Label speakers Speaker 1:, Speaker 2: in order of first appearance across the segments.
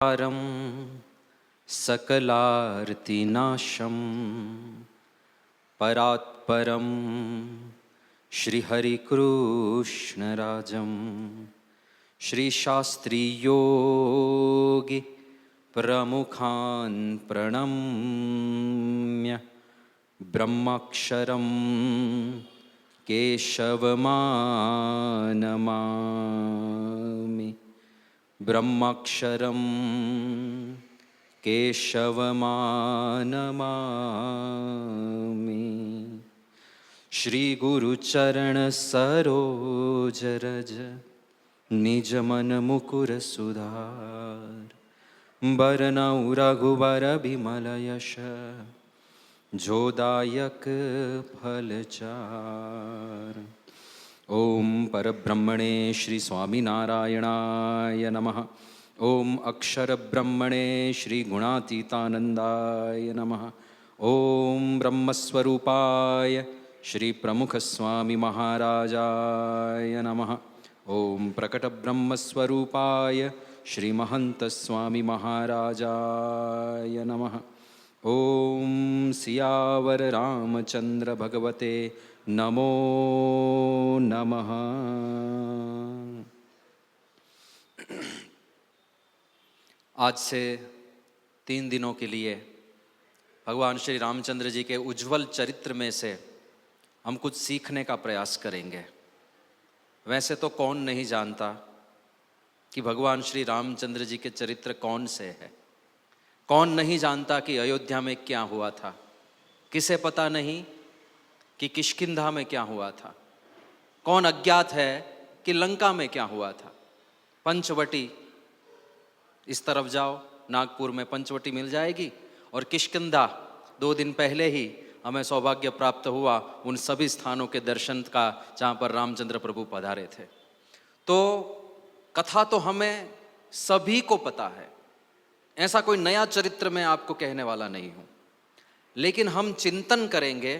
Speaker 1: पारं सकलार्तिनाशं परात्परं श्रीहरिकृष्णराजं श्रीशास्त्रीयोगी प्रमुखान् प्रणम्य ब्रह्माक्षरं केशवमानमामि। ब्रह्माक्षरं केशवमानमामि। श्री गुरुचरण सरोज रज निज मन मुकुर सुधार। बरनउँ रघुबर बिमल यश जोदायक फलचार। ओम परब्रह्मणे श्री स्वामीनारायणाय नमः। ओम अक्षर ब्रह्मणे श्री गुणातीतानंदाय नमः। ओम ब्रह्मस्वरूपाय श्री प्रमुख स्वामी महाराजाय नमः। ओम प्रकट ब्रह्मस्वरूपाय श्री महंत स्वामी महाराजाय नमः। ओम सियावर रामचंद्र भगवते नमो नमः। आज से 3 दिनों के लिए भगवान श्री रामचंद्र जी के उज्जवल चरित्र में से हम कुछ सीखने का प्रयास करेंगे। वैसे तो कौन नहीं जानता कि भगवान श्री रामचंद्र जी के चरित्र कौन से है। कौन नहीं जानता कि अयोध्या में क्या हुआ था। किसे पता नहीं कि किष्किंधा में क्या हुआ था। कौन अज्ञात है कि लंका में क्या हुआ था। पंचवटी, इस तरफ जाओ नागपुर में पंचवटी मिल जाएगी। और किष्किंधा 2 दिन पहले ही हमें सौभाग्य प्राप्त हुआ उन सभी स्थानों के दर्शन का जहाँ पर रामचंद्र प्रभु पधारे थे। तो कथा तो हमें सभी को पता है, ऐसा कोई नया चरित्र मैं आपको कहने वाला नहीं हूँ। लेकिन हम चिंतन करेंगे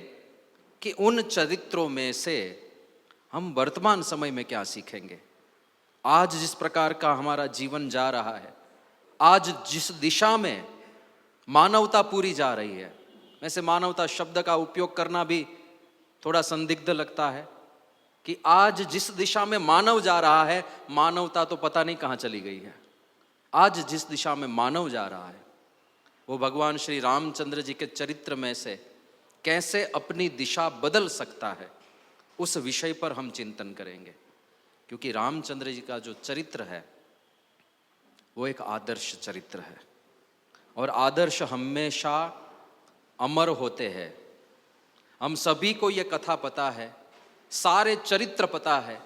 Speaker 1: कि उन चरित्रों में से हम वर्तमान समय में क्या सीखेंगे। आज जिस प्रकार का हमारा जीवन जा रहा है, आज जिस दिशा में मानवता पूरी जा रही है, वैसे मानवता शब्द का उपयोग करना भी थोड़ा संदिग्ध लगता है कि आज जिस दिशा में मानव जा रहा है, मानवता तो पता नहीं कहाँ चली गई है। आज जिस दिशा में मानव जा रहा है वो भगवान श्री रामचंद्र जी के चरित्र में से कैसे अपनी दिशा बदल सकता है, उस विषय पर हम चिंतन करेंगे। क्योंकि रामचंद्र जी का जो चरित्र है वो एक आदर्श चरित्र है और आदर्श हमेशा अमर होते हैं। हम सभी को ये कथा पता है, सारे चरित्र पता है,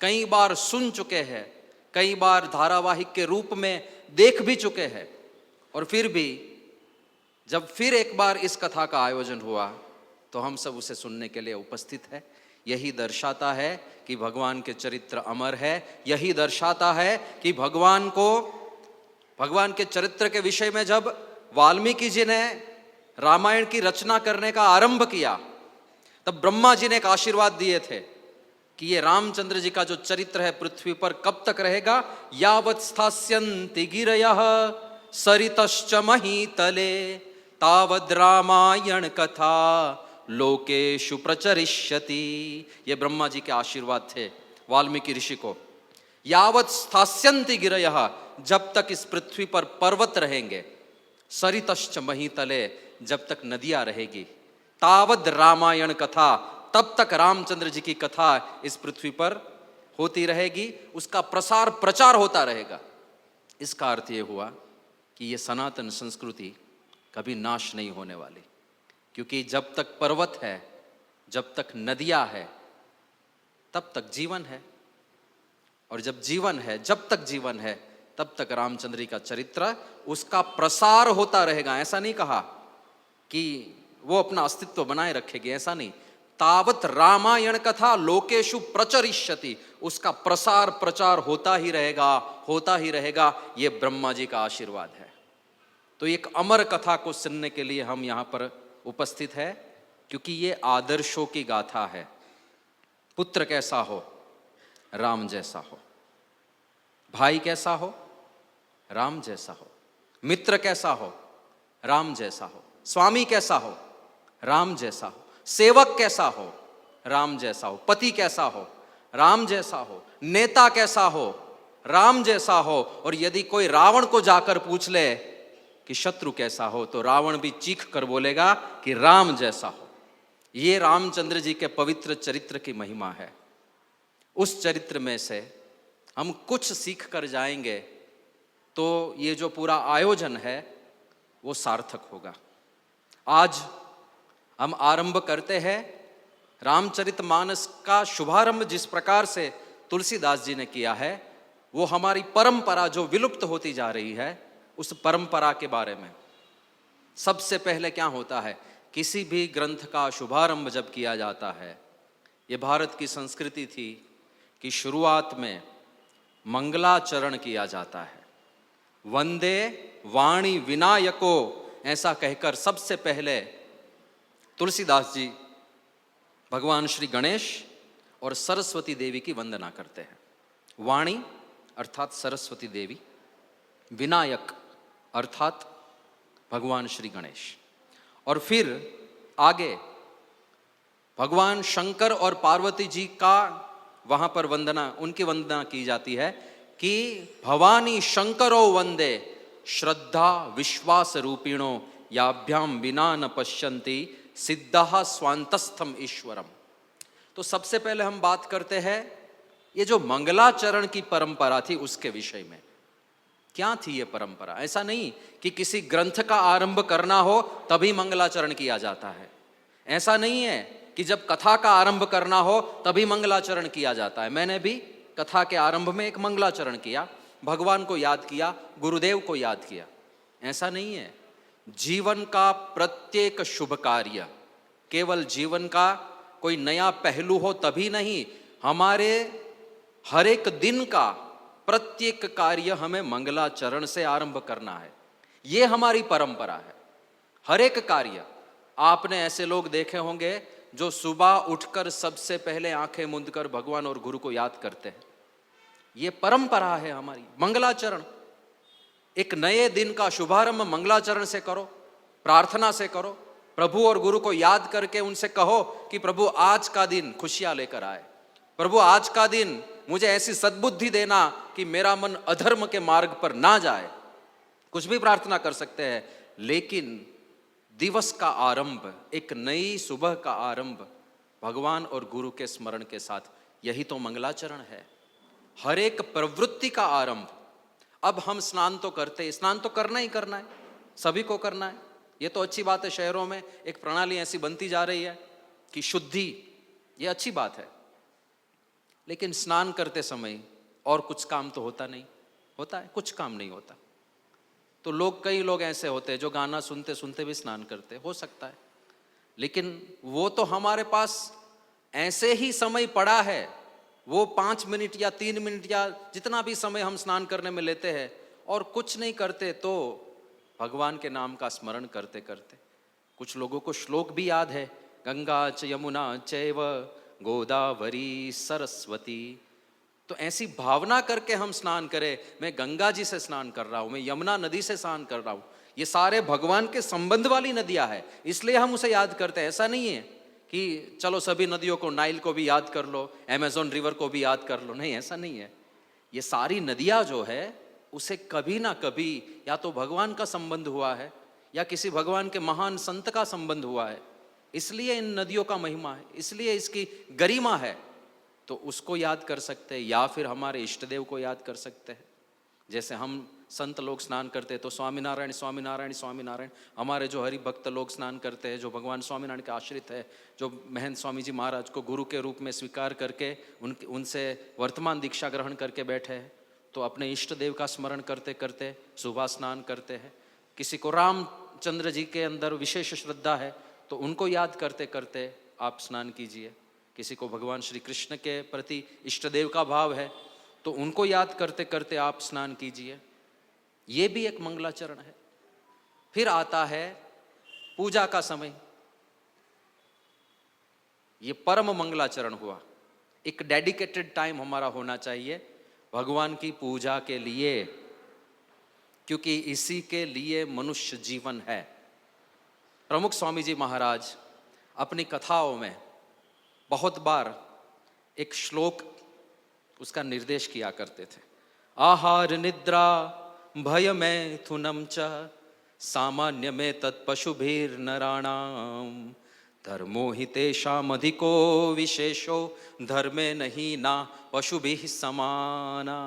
Speaker 1: कई बार सुन चुके हैं, कई बार धारावाहिक के रूप में देख भी चुके हैं। और फिर भी जब फिर एक बार इस कथा का आयोजन हुआ तो हम सब उसे सुनने के लिए उपस्थित है। यही दर्शाता है कि भगवान के चरित्र अमर है। यही दर्शाता है कि भगवान के चरित्र के विषय में जब वाल्मीकि जी ने रामायण की रचना करने का आरंभ किया तब ब्रह्मा जी ने एक आशीर्वाद दिए थे कि ये रामचंद्र जी का जो चरित्र है पृथ्वी पर कब तक रहेगा। यावत् स्थास्यन्ति गिरयः सरितश्च महीतले तावद् रामायण कथा लोकेषु प्रचरिष्यति। ये ब्रह्मा जी के आशीर्वाद थे वाल्मीकि ऋषि को। यावत् स्थास्यन्ति गिरयः, जब तक इस पृथ्वी पर पर्वत रहेंगे, सरितश्च महीतले, जब तक नदियां रहेगी, तावद् रामायण कथा, तब तक रामचंद्र जी की कथा इस पृथ्वी पर होती रहेगी, उसका प्रसार प्रचार होता रहेगा। इसका अर्थ ये हुआ कि ये सनातन संस्कृति कभी नाश नहीं होने वाली। क्योंकि जब तक पर्वत है, जब तक नदियां है, तब तक जीवन है। और जब जीवन है, जब तक जीवन है, तब तक रामचंद्र जी का चरित्र, उसका प्रसार होता रहेगा। ऐसा नहीं कहा कि वो अपना अस्तित्व बनाए रखेगी, ऐसा नहीं। तावत रामायण कथा लोकेषु प्रचरिष्यति, उसका प्रसार प्रचार होता ही रहेगा, होता ही रहेगा। ये ब्रह्मा जी का आशीर्वाद है। तो एक अमर कथा को सुनने के लिए हम यहाँ पर उपस्थित है, क्योंकि ये आदर्शों की गाथा है। पुत्र कैसा हो, राम जैसा हो। भाई कैसा हो, राम जैसा हो। मित्र कैसा हो, राम जैसा हो। स्वामी कैसा हो, राम जैसा हो। सेवक कैसा हो, राम जैसा हो। पति कैसा हो, राम जैसा हो। नेता कैसा हो, राम जैसा हो। और यदि कोई रावण को जाकर पूछ ले कि शत्रु कैसा हो, तो रावण भी चीख कर बोलेगा कि राम जैसा हो। ये रामचंद्र जी के पवित्र चरित्र की महिमा है। उस चरित्र में से हम कुछ सीख कर जाएंगे तो ये जो पूरा आयोजन है वो सार्थक होगा। आज हम आरंभ करते हैं रामचरितमानस का शुभारंभ जिस प्रकार से तुलसीदास जी ने किया है, वो हमारी परंपरा जो विलुप्त होती जा रही है, उस परंपरा के बारे में। सबसे पहले क्या होता है, किसी भी ग्रंथ का शुभारंभ जब किया जाता है, ये भारत की संस्कृति थी कि शुरुआत में मंगलाचरण किया जाता है। वंदे वाणी विनायको ऐसा कहकर सबसे पहले तुलसीदास जी भगवान श्री गणेश और सरस्वती देवी की वंदना करते हैं। वाणी अर्थात सरस्वती देवी, विनायक अर्थात भगवान श्री गणेश, और फिर आगे भगवान शंकर और पार्वती जी का वहां पर वंदना, उनकी वंदना की जाती है कि भवानी शंकरो वंदे श्रद्धा विश्वास रूपिणो याभ्याम विना न पश्यन्ति सिद्धा स्वांतस्थम ईश्वरम। तो सबसे पहले हम बात करते हैं ये जो मंगलाचरण की परंपरा थी उसके विषय में। क्या थी ये परंपरा? ऐसा नहीं कि किसी ग्रंथ का आरंभ करना हो तभी मंगलाचरण किया जाता है। ऐसा नहीं है कि जब कथा का आरंभ करना हो तभी मंगलाचरण किया जाता है। मैंने भी कथा के आरंभ में एक मंगलाचरण किया, भगवान को याद किया, गुरुदेव को याद किया। ऐसा नहीं है। जीवन का प्रत्येक शुभ कार्य, केवल जीवन का कोई नया पहलू हो तभी नहीं, हमारे हर एक दिन का प्रत्येक कार्य हमें मंगलाचरण से आरंभ करना है। ये हमारी परंपरा है। हर एक कार्य, आपने ऐसे लोग देखे होंगे जो सुबह उठकर सबसे पहले आंखें मूंदकर भगवान और गुरु को याद करते हैं। ये परंपरा है हमारी, मंगलाचरण। एक नए दिन का शुभारंभ मंगलाचरण से करो, प्रार्थना से करो। प्रभु और गुरु को याद करके उनसे कहो कि प्रभु आज का दिन खुशियां लेकर आए, प्रभु आज का दिन मुझे ऐसी सद्बुद्धि देना कि मेरा मन अधर्म के मार्ग पर ना जाए। कुछ भी प्रार्थना कर सकते हैं, लेकिन दिवस का आरंभ, एक नई सुबह का आरंभ भगवान और गुरु के स्मरण के साथ, यही तो मंगलाचरण है। हर एक प्रवृत्ति का आरंभ। अब हम स्नान तो करते, स्नान तो करना ही करना है, सभी को करना है। ये तो अच्छी बात है, शहरों में एक प्रणाली ऐसी बनती जा रही है कि शुद्धि, ये अच्छी बात है। लेकिन स्नान करते समय और कुछ काम तो होता नहीं, होता है कुछ काम नहीं होता। तो लोग, कई लोग ऐसे होते हैं जो गाना सुनते सुनते भी स्नान करते, हो सकता है, लेकिन वो तो हमारे पास ऐसे ही समय पड़ा है, वो 5 मिनट या 3 मिनट या जितना भी समय हम स्नान करने में लेते हैं और कुछ नहीं करते, तो भगवान के नाम का स्मरण करते करते। कुछ लोगों को श्लोक भी याद है, गंगा च यमुना चैव गोदावरी सरस्वती। तो ऐसी भावना करके हम स्नान करें, मैं गंगा जी से स्नान कर रहा हूँ, मैं यमुना नदी से स्नान कर रहा हूँ, ये सारे भगवान के संबंध वाली नदियाँ हैं, इसलिए हम उसे याद करते हैं। ऐसा नहीं है कि चलो सभी नदियों को, नाइल को भी याद कर लो, अमेज़न रिवर को भी याद कर लो, नहीं, ऐसा नहीं है। ये सारी नदियाँ जो है उसे कभी ना कभी या तो भगवान का संबंध हुआ है या किसी भगवान के महान संत का संबंध हुआ है, इसलिए इन नदियों का महिमा है, इसलिए इसकी गरिमा है। तो उसको याद कर सकते हैं या फिर हमारे इष्ट देव को याद कर सकते हैं। जैसे हम संत लोग स्नान करते हैं तो स्वामीनारायण स्वामीनारायण स्वामीनारायण। हमारे जो हरि भक्त लोग स्नान करते हैं, जो भगवान स्वामीनारायण के आश्रित है, जो महंत स्वामी जी महाराज को गुरु के रूप में स्वीकार करके उनसे वर्तमान दीक्षा ग्रहण करके बैठे हैं, तो अपने इष्ट देव का स्मरण करते करते सुबह स्नान करते हैं। किसी को रामचंद्र जी के अंदर विशेष श्रद्धा है तो उनको याद करते करते आप स्नान कीजिए। किसी को भगवान श्री कृष्ण के प्रति इष्ट देव का भाव है तो उनको याद करते करते आप स्नान कीजिए। ये भी एक मंगलाचरण है। फिर आता है पूजा का समय, ये परम मंगलाचरण हुआ। एक डेडिकेटेड टाइम हमारा होना चाहिए भगवान की पूजा के लिए। क्योंकि इसी के लिए मनुष्य जीवन है। प्रमुख स्वामी जी महाराज अपनी कथाओं में बहुत बार एक श्लोक उसका निर्देश किया करते थे। आहार निद्रा भय मैथुनम च सामान्य में तत्पशुभिर नराणाम धर्मो हि तेषाम् अधिको विशेषो धर्मे नहीं ना पशुभिः समाना।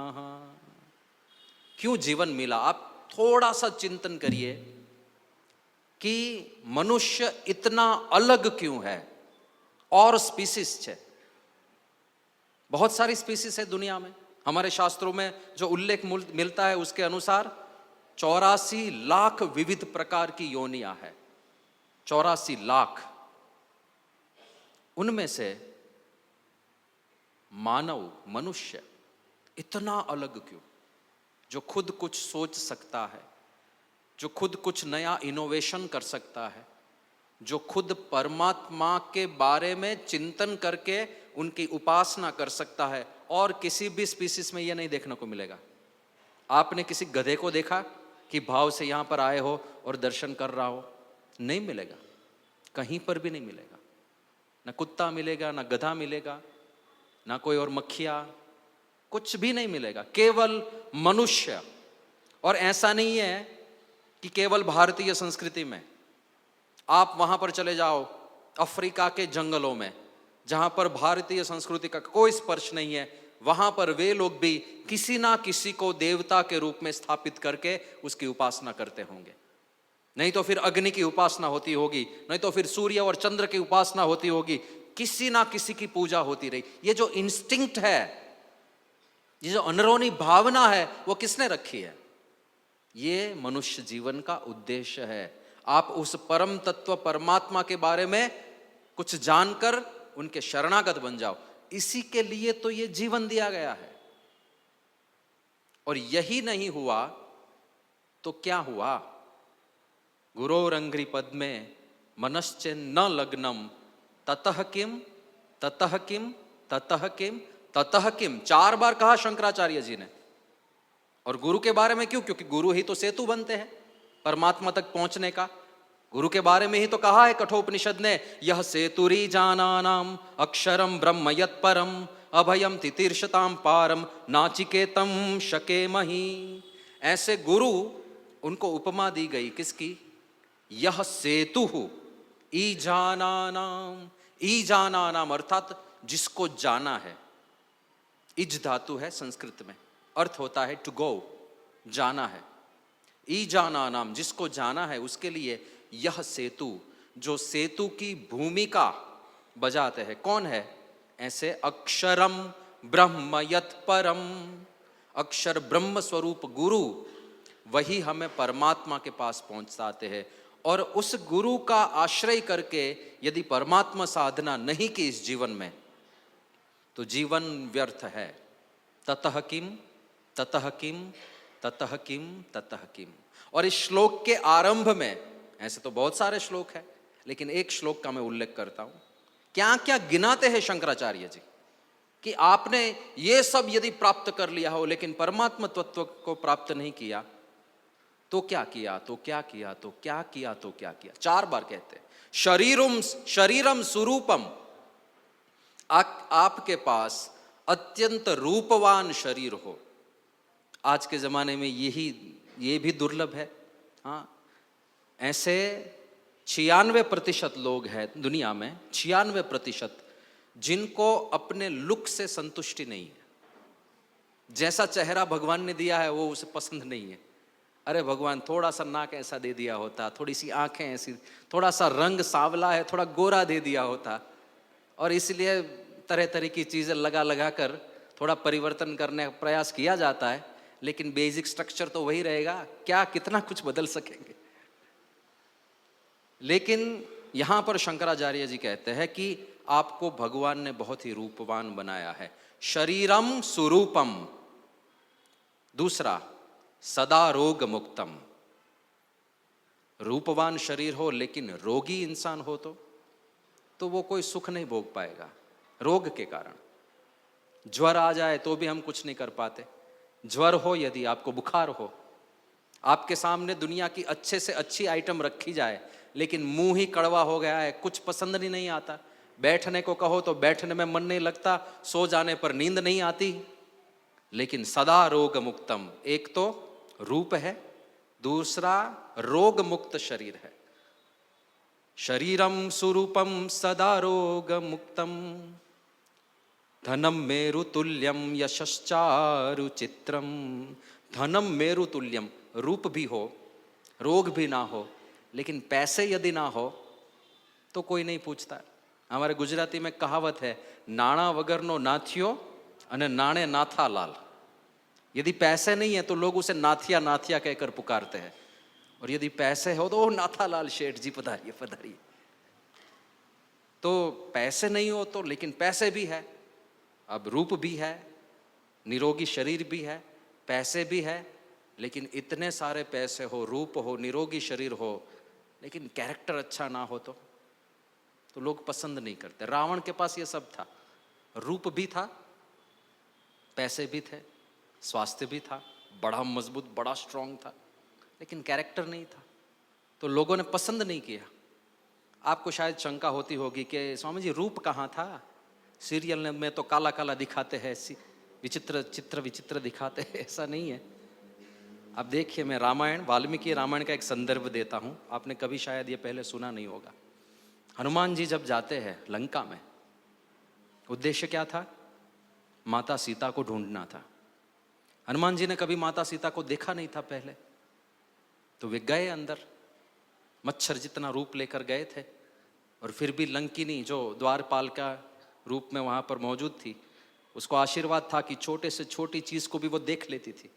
Speaker 1: क्यों जीवन मिला? आप थोड़ा सा चिंतन करिए कि मनुष्य इतना अलग क्यों है और स्पीसीज है। बहुत सारी स्पीसीज है दुनिया में। हमारे शास्त्रों में जो उल्लेख मिलता है उसके अनुसार 84 लाख विविध प्रकार की योनियां है। 84 लाख। उनमें से मानव मनुष्य इतना अलग क्यों? जो खुद कुछ सोच सकता है, जो खुद कुछ नया इनोवेशन कर सकता है, जो खुद परमात्मा के बारे में चिंतन करके उनकी उपासना कर सकता है, और किसी भी स्पीसीज में यह नहीं देखने को मिलेगा। आपने किसी गधे को देखा कि भाव से यहां पर आए हो और दर्शन कर रहा हो? नहीं मिलेगा, कहीं पर भी नहीं मिलेगा। ना कुत्ता मिलेगा, ना गधा मिलेगा, ना कोई और मक्खियां, कुछ भी नहीं मिलेगा, केवल मनुष्य। और ऐसा नहीं है कि केवल भारतीय संस्कृति में। आप वहां पर चले जाओ अफ्रीका के जंगलों में जहां पर भारतीय संस्कृति का कोई स्पर्श नहीं है, वहां पर वे लोग भी किसी ना किसी को देवता के रूप में स्थापित करके उसकी उपासना करते होंगे। नहीं तो फिर अग्नि की उपासना होती होगी, नहीं तो फिर सूर्य और चंद्र की उपासना होती होगी, किसी ना किसी की पूजा होती रही। ये जो इंस्टिंक्ट है, ये जो अनरोनी भावना है, वो किसने रखी है? ये मनुष्य जीवन का उद्देश्य है। आप उस परम तत्व परमात्मा के बारे में कुछ जानकर उनके शरणागत बन जाओ। इसी के लिए तो ये जीवन दिया गया है। और यही नहीं हुआ तो क्या हुआ? गुरोरंघ्रि पद्मे मनश्चेन्न लग्नम ततः किम ततः किम ततः किम ततः किम, 4 बार कहा शंकराचार्य जी ने। और गुरु के बारे में क्यों? क्योंकि गुरु ही तो सेतु बनते हैं परमात्मा तक पहुंचने का। गुरु के बारे में ही तो कहा है कठोपनिषद ने, यह सेतुरी जानानाम अक्षरम ब्रह्म यत्परम अभयम तितीर्षताम पारम नाचिकेतम शकेमहि। ऐसे गुरु, उनको उपमा दी गई किसकी? यह सेतु ईजानानाम। ईजानानाम अर्थात जिसको जाना है। इज धातु है संस्कृत में, अर्थ होता है टू गो, जाना है। ईजानानाम, जिसको जाना है उसके लिए यह सेतु, जो सेतु की भूमिका बजाते हैं, कौन है? ऐसे अक्षरम ब्रह्म यत्परम, अक्षर ब्रह्म स्वरूप गुरु, वही हमें परमात्मा के पास पहुंचाते हैं। और उस गुरु का आश्रय करके यदि परमात्मा साधना नहीं की इस जीवन में, तो जीवन व्यर्थ है। ततः किम ततः किम ततः किम ततः किम। और इस श्लोक के आरंभ में, ऐसे तो बहुत सारे श्लोक हैं, लेकिन एक श्लोक का मैं उल्लेख करता हूं। क्या क्या गिनाते हैं शंकराचार्य जी कि आपने ये सब यदि प्राप्त कर लिया हो लेकिन परमात्मा तत्व को प्राप्त नहीं किया तो क्या किया, तो क्या किया, तो क्या किया, तो क्या किया। 4 बार कहते हैं। शरीरम स्वरूपम, आपके पास अत्यंत रूपवान शरीर हो। आज के जमाने में ये भी दुर्लभ है। हाँ, ऐसे 96% लोग हैं दुनिया में, 96%, जिनको अपने लुक से संतुष्टि नहीं है। जैसा चेहरा भगवान ने दिया है वो उसे पसंद नहीं है। अरे भगवान थोड़ा सा नाक ऐसा दे दिया होता, थोड़ी सी आंखें ऐसी, थोड़ा सा रंग सांवला है, थोड़ा गोरा दे दिया होता। और इसलिए तरह तरह की चीजें लगा लगा कर थोड़ा परिवर्तन करने का प्रयास किया जाता है, लेकिन बेसिक स्ट्रक्चर तो वही रहेगा। क्या कितना कुछ बदल सकेंगे? लेकिन यहां पर शंकराचार्य जी कहते हैं कि आपको भगवान ने बहुत ही रूपवान बनाया है। शरीरम स्वरूपम। दूसरा, सदा रोग मुक्तम। रूपवान शरीर हो लेकिन रोगी इंसान हो तो वो कोई सुख नहीं भोग पाएगा रोग के कारण। ज्वर आ जाए तो भी हम कुछ नहीं कर पाते। ज्वर हो, यदि आपको बुखार हो, आपके सामने दुनिया की अच्छे से अच्छी आइटम रखी जाए, लेकिन मुंह ही कड़वा हो गया है, कुछ पसंद नहीं आता। बैठने को कहो तो बैठने में मन नहीं लगता, सो जाने पर नींद नहीं आती। लेकिन सदा रोग मुक्तम, एक तो रूप है, दूसरा रोग मुक्त शरीर है। शरीरम सुरूपम सदा रोग मुक्तम, धनम मेरु तुल्यम यशश्चारु चित्रम। धनम मेरु तुल्यम, रूप भी हो, रोग भी ना हो, लेकिन पैसे यदि ना हो तो कोई नहीं पूछता। हमारे गुजराती में कहावत है, नाणा वगरनो नाथियो अने नाणे नाथा लाल। यदि पैसे नहीं है तो लोग उसे नाथिया नाथिया कहकर पुकारते हैं, और यदि पैसे हो तो नाथा लाल शेठ जी पधारिए पधारिए। तो पैसे नहीं हो तो, लेकिन पैसे भी है, अब रूप भी है, निरोगी शरीर भी है, पैसे भी है। लेकिन इतने सारे पैसे हो, रूप हो, निरोगी शरीर हो, लेकिन कैरेक्टर अच्छा ना हो तो लोग पसंद नहीं करते। रावण के पास ये सब था, रूप भी था, पैसे भी थे, स्वास्थ्य भी था, बड़ा मजबूत, बड़ा स्ट्रांग था, लेकिन कैरेक्टर नहीं था, तो लोगों ने पसंद नहीं किया। आपको शायद शंका होती होगी कि स्वामी जी रूप कहाँ था, सीरियल में तो काला काला दिखाते हैं, विचित्र चित्र विचित्र दिखाते हैं, ऐसा नहीं है। अब देखिए, मैं रामायण, वाल्मीकि रामायण का एक संदर्भ देता हूँ, आपने कभी शायद ये पहले सुना नहीं होगा। हनुमान जी जब जाते हैं लंका में, उद्देश्य क्या था? माता सीता को ढूंढना था। हनुमान जी ने कभी माता सीता को देखा नहीं था पहले, तो वे गए अंदर, मच्छर जितना रूप लेकर गए थे, और फिर भी लंकिनी जो द्वारपाल का रूप में वहाँ पर मौजूद थी, उसको आशीर्वाद था कि छोटे से छोटी चीज को भी वो देख लेती थी।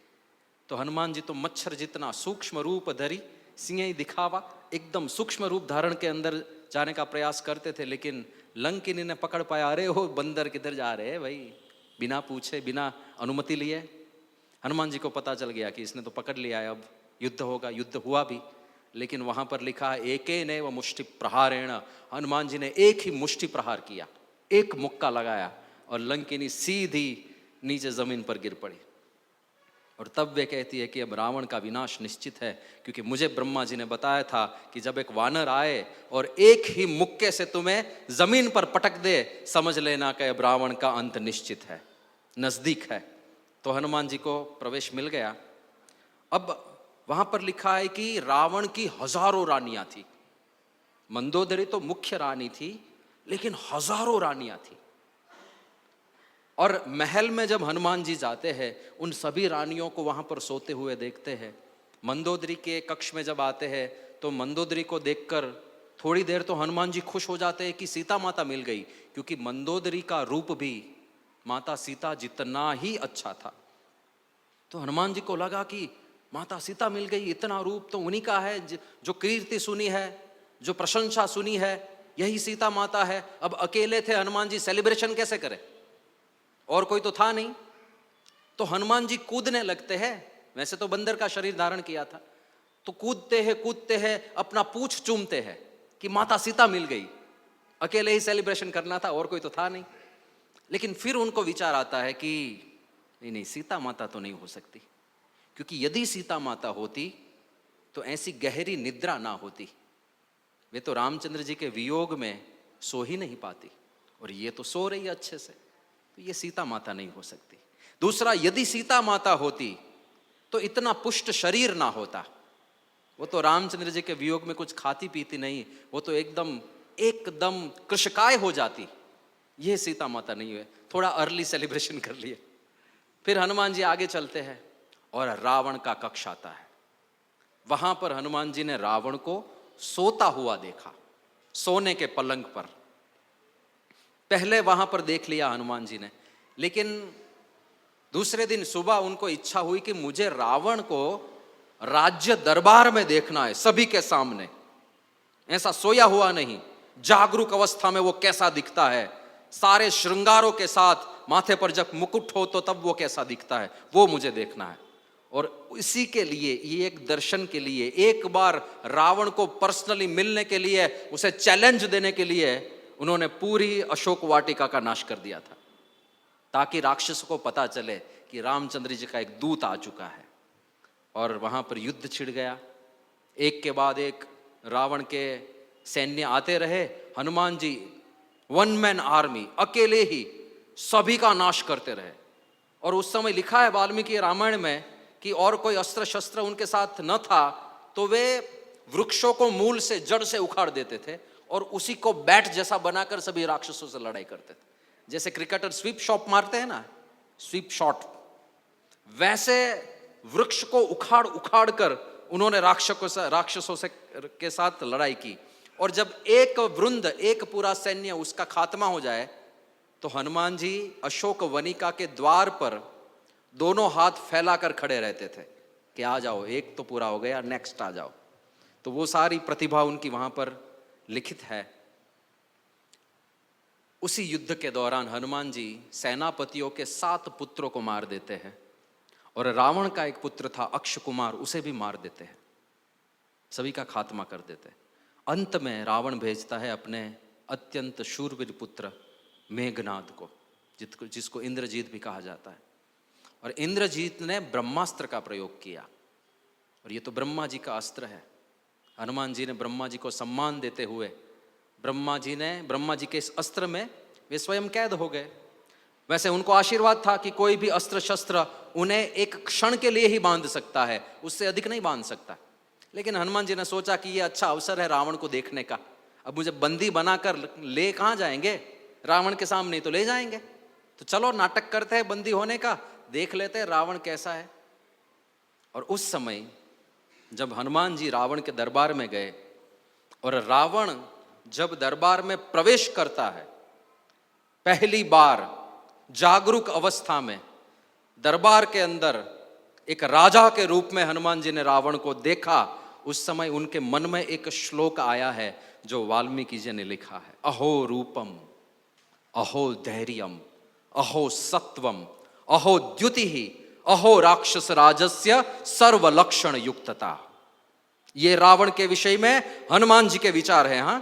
Speaker 1: तो हनुमान जी तो मच्छर जितना सूक्ष्म रूप धरी, सिंह ही दिखावा, एकदम सूक्ष्म रूप धारण के अंदर जाने का प्रयास करते थे, लेकिन लंकिनी ने पकड़ पाया, अरे हो बंदर किधर जा रहे हैं भाई, बिना पूछे बिना अनुमति लिए। हनुमान जी को पता चल गया कि इसने तो पकड़ लिया है, अब युद्ध होगा। युद्ध हुआ भी, लेकिन वहां पर लिखा है एकेनैव मुष्टि प्रहारेण, हनुमान जी ने एक ही मुष्टि प्रहार किया, एक मुक्का लगाया, और लंकिनी सीधी नीचे जमीन पर गिर पड़ी। और तब वे कहती है कि अब रावण का विनाश निश्चित है, क्योंकि मुझे ब्रह्मा जी ने बताया था कि जब एक वानर आए और एक ही मुक्के से तुम्हें जमीन पर पटक दे, समझ लेना कि अब रावण का अंत निश्चित है, नजदीक है। तो हनुमान जी को प्रवेश मिल गया। अब वहां पर लिखा है कि रावण की हजारों रानियां थी। मंदोदरी तो मुख्य रानी थी, लेकिन हजारों रानियां थी। और महल में जब हनुमान जी जाते हैं, उन सभी रानियों को वहां पर सोते हुए देखते हैं। मंदोदरी के कक्ष में जब आते हैं तो मंदोदरी को देखकर थोड़ी देर तो हनुमान जी खुश हो जाते हैं कि सीता माता मिल गई, क्योंकि मंदोदरी का रूप भी माता सीता जितना ही अच्छा था। तो हनुमान जी को लगा कि माता सीता मिल गई, इतना रूप तो उन्हीं का है, जो कीर्ति सुनी है, जो प्रशंसा सुनी है, यही सीता माता है। अब अकेले थे हनुमान जी, सेलिब्रेशन कैसे करें, और कोई तो था नहीं। तो हनुमान जी कूदने लगते हैं, वैसे तो बंदर का शरीर धारण किया था, तो कूदते हैं, अपना पूंछ चूमते हैं कि माता सीता मिल गई। अकेले ही सेलिब्रेशन करना था, और कोई तो था नहीं। लेकिन फिर उनको विचार आता है कि नहीं, सीता माता तो नहीं हो सकती, क्योंकि यदि सीता माता होती तो ऐसी गहरी निद्रा ना होती। वे तो रामचंद्र जी के वियोग में सो ही नहीं पाती, और ये तो सो रही है अच्छे से, तो ये सीता माता नहीं हो सकती। दूसरा, यदि सीता माता होती तो इतना पुष्ट शरीर ना होता। वो तो रामचंद्र जी के वियोग में कुछ खाती पीती नहीं, वो तो एकदम कृशकाय हो जाती। ये सीता माता नहीं है। थोड़ा अर्ली सेलिब्रेशन कर लिए। फिर हनुमान जी आगे चलते हैं और रावण का कक्ष आता है। वहां पर हनुमान जी ने रावण को सोता हुआ देखा, सोने के पलंग पर। पहले वहां पर देख लिया हनुमान जी ने, लेकिन दूसरे दिन सुबह उनको इच्छा हुई कि मुझे रावण को राज्य दरबार में देखना है, सभी के सामने। ऐसा सोया हुआ नहीं, जागरूक अवस्था में वो कैसा दिखता है, सारे श्रृंगारों के साथ, माथे पर जब मुकुट हो तो तब वो कैसा दिखता है, वो मुझे देखना है। और इसी के लिए, ये एक दर्शन के लिए, एक बार रावण को पर्सनली मिलने के लिए, उसे चैलेंज देने के लिए उन्होंने पूरी अशोक वाटिका का नाश कर दिया था, ताकि राक्षसों को पता चले कि रामचंद्र जी का एक दूत आ चुका है। और वहाँ पर युद्ध छिड़ गया। एक के बाद एक रावण के सैन्य आते रहे। Hanuman ji one man army, अकेले ही सभी का नाश करते रहे। और उस समय लिखा है वाल्मीकि रामायण में कि और कोई अस्त्र शस्त्र उनके साथ न था तो वे वृक्षों को मूल से, जड़ से उखाड़ देते थे और उसी को बैट जैसा बनाकर सभी राक्षसों से लड़ाई करते थे। जैसे क्रिकेटर स्वीप शॉट मारते हैं ना, स्वीप शॉट, वैसे वृक्ष को उखाड़ उखाड़ कर उन्होंने राक्षसों से के साथ लड़ाई की। और जब एक वृंद, एक पूरा सैन्य उसका खात्मा हो जाए तो हनुमान जी अशोक वनिका के द्वार पर दोनों हाथ फैलाकर खड़े रहते थे कि आ जाओ, एक तो पूरा हो गया, नेक्स्ट आ जाओ। तो वो सारी प्रतिभा उनकी वहां पर लिखित है। उसी युद्ध के दौरान हनुमान जी सेनापतियों के 7 पुत्रों को मार देते हैं और रावण का एक पुत्र था अक्ष कुमार, उसे भी मार देते हैं, सभी का खात्मा कर देते हैं। अंत में रावण भेजता है अपने अत्यंत शूरवीर पुत्र मेघनाद को, जिसको इंद्रजीत भी कहा जाता है। और इंद्रजीत ने ब्रह्मास्त्र का प्रयोग किया और ये तो ब्रह्मा जी का अस्त्र है। हनुमान जी ने ब्रह्मा जी को सम्मान देते हुए ब्रह्मा जी के इस अस्त्र में वे स्वयं कैद हो गए। वैसे उनको आशीर्वाद था कि कोई भी अस्त्र शस्त्र उन्हें एक क्षण के लिए ही बांध सकता है, उससे अधिक नहीं बांध सकता। लेकिन हनुमान जी ने सोचा कि ये अच्छा अवसर है रावण को देखने का, अब मुझे बंदी बनाकर ले कहाँ जाएंगे, रावण के सामने तो ले जाएंगे, तो चलो नाटक करते हैं बंदी होने का, देख लेते हैं रावण कैसा है। और उस समय जब हनुमान जी रावण के दरबार में गए और रावण जब दरबार में प्रवेश करता है, पहली बार जागरूक अवस्था में दरबार के अंदर एक राजा के रूप में हनुमान जी ने रावण को देखा, उस समय उनके मन में एक श्लोक आया है जो वाल्मीकि जी ने लिखा है, अहो रूपम, अहो धैर्यम, अहो सत्वम, अहो द्युतिः, अहो राक्षस राजस्य सर्वलक्षण युक्तता। ये रावण के विषय में हनुमान जी के विचार हैं। हाँ,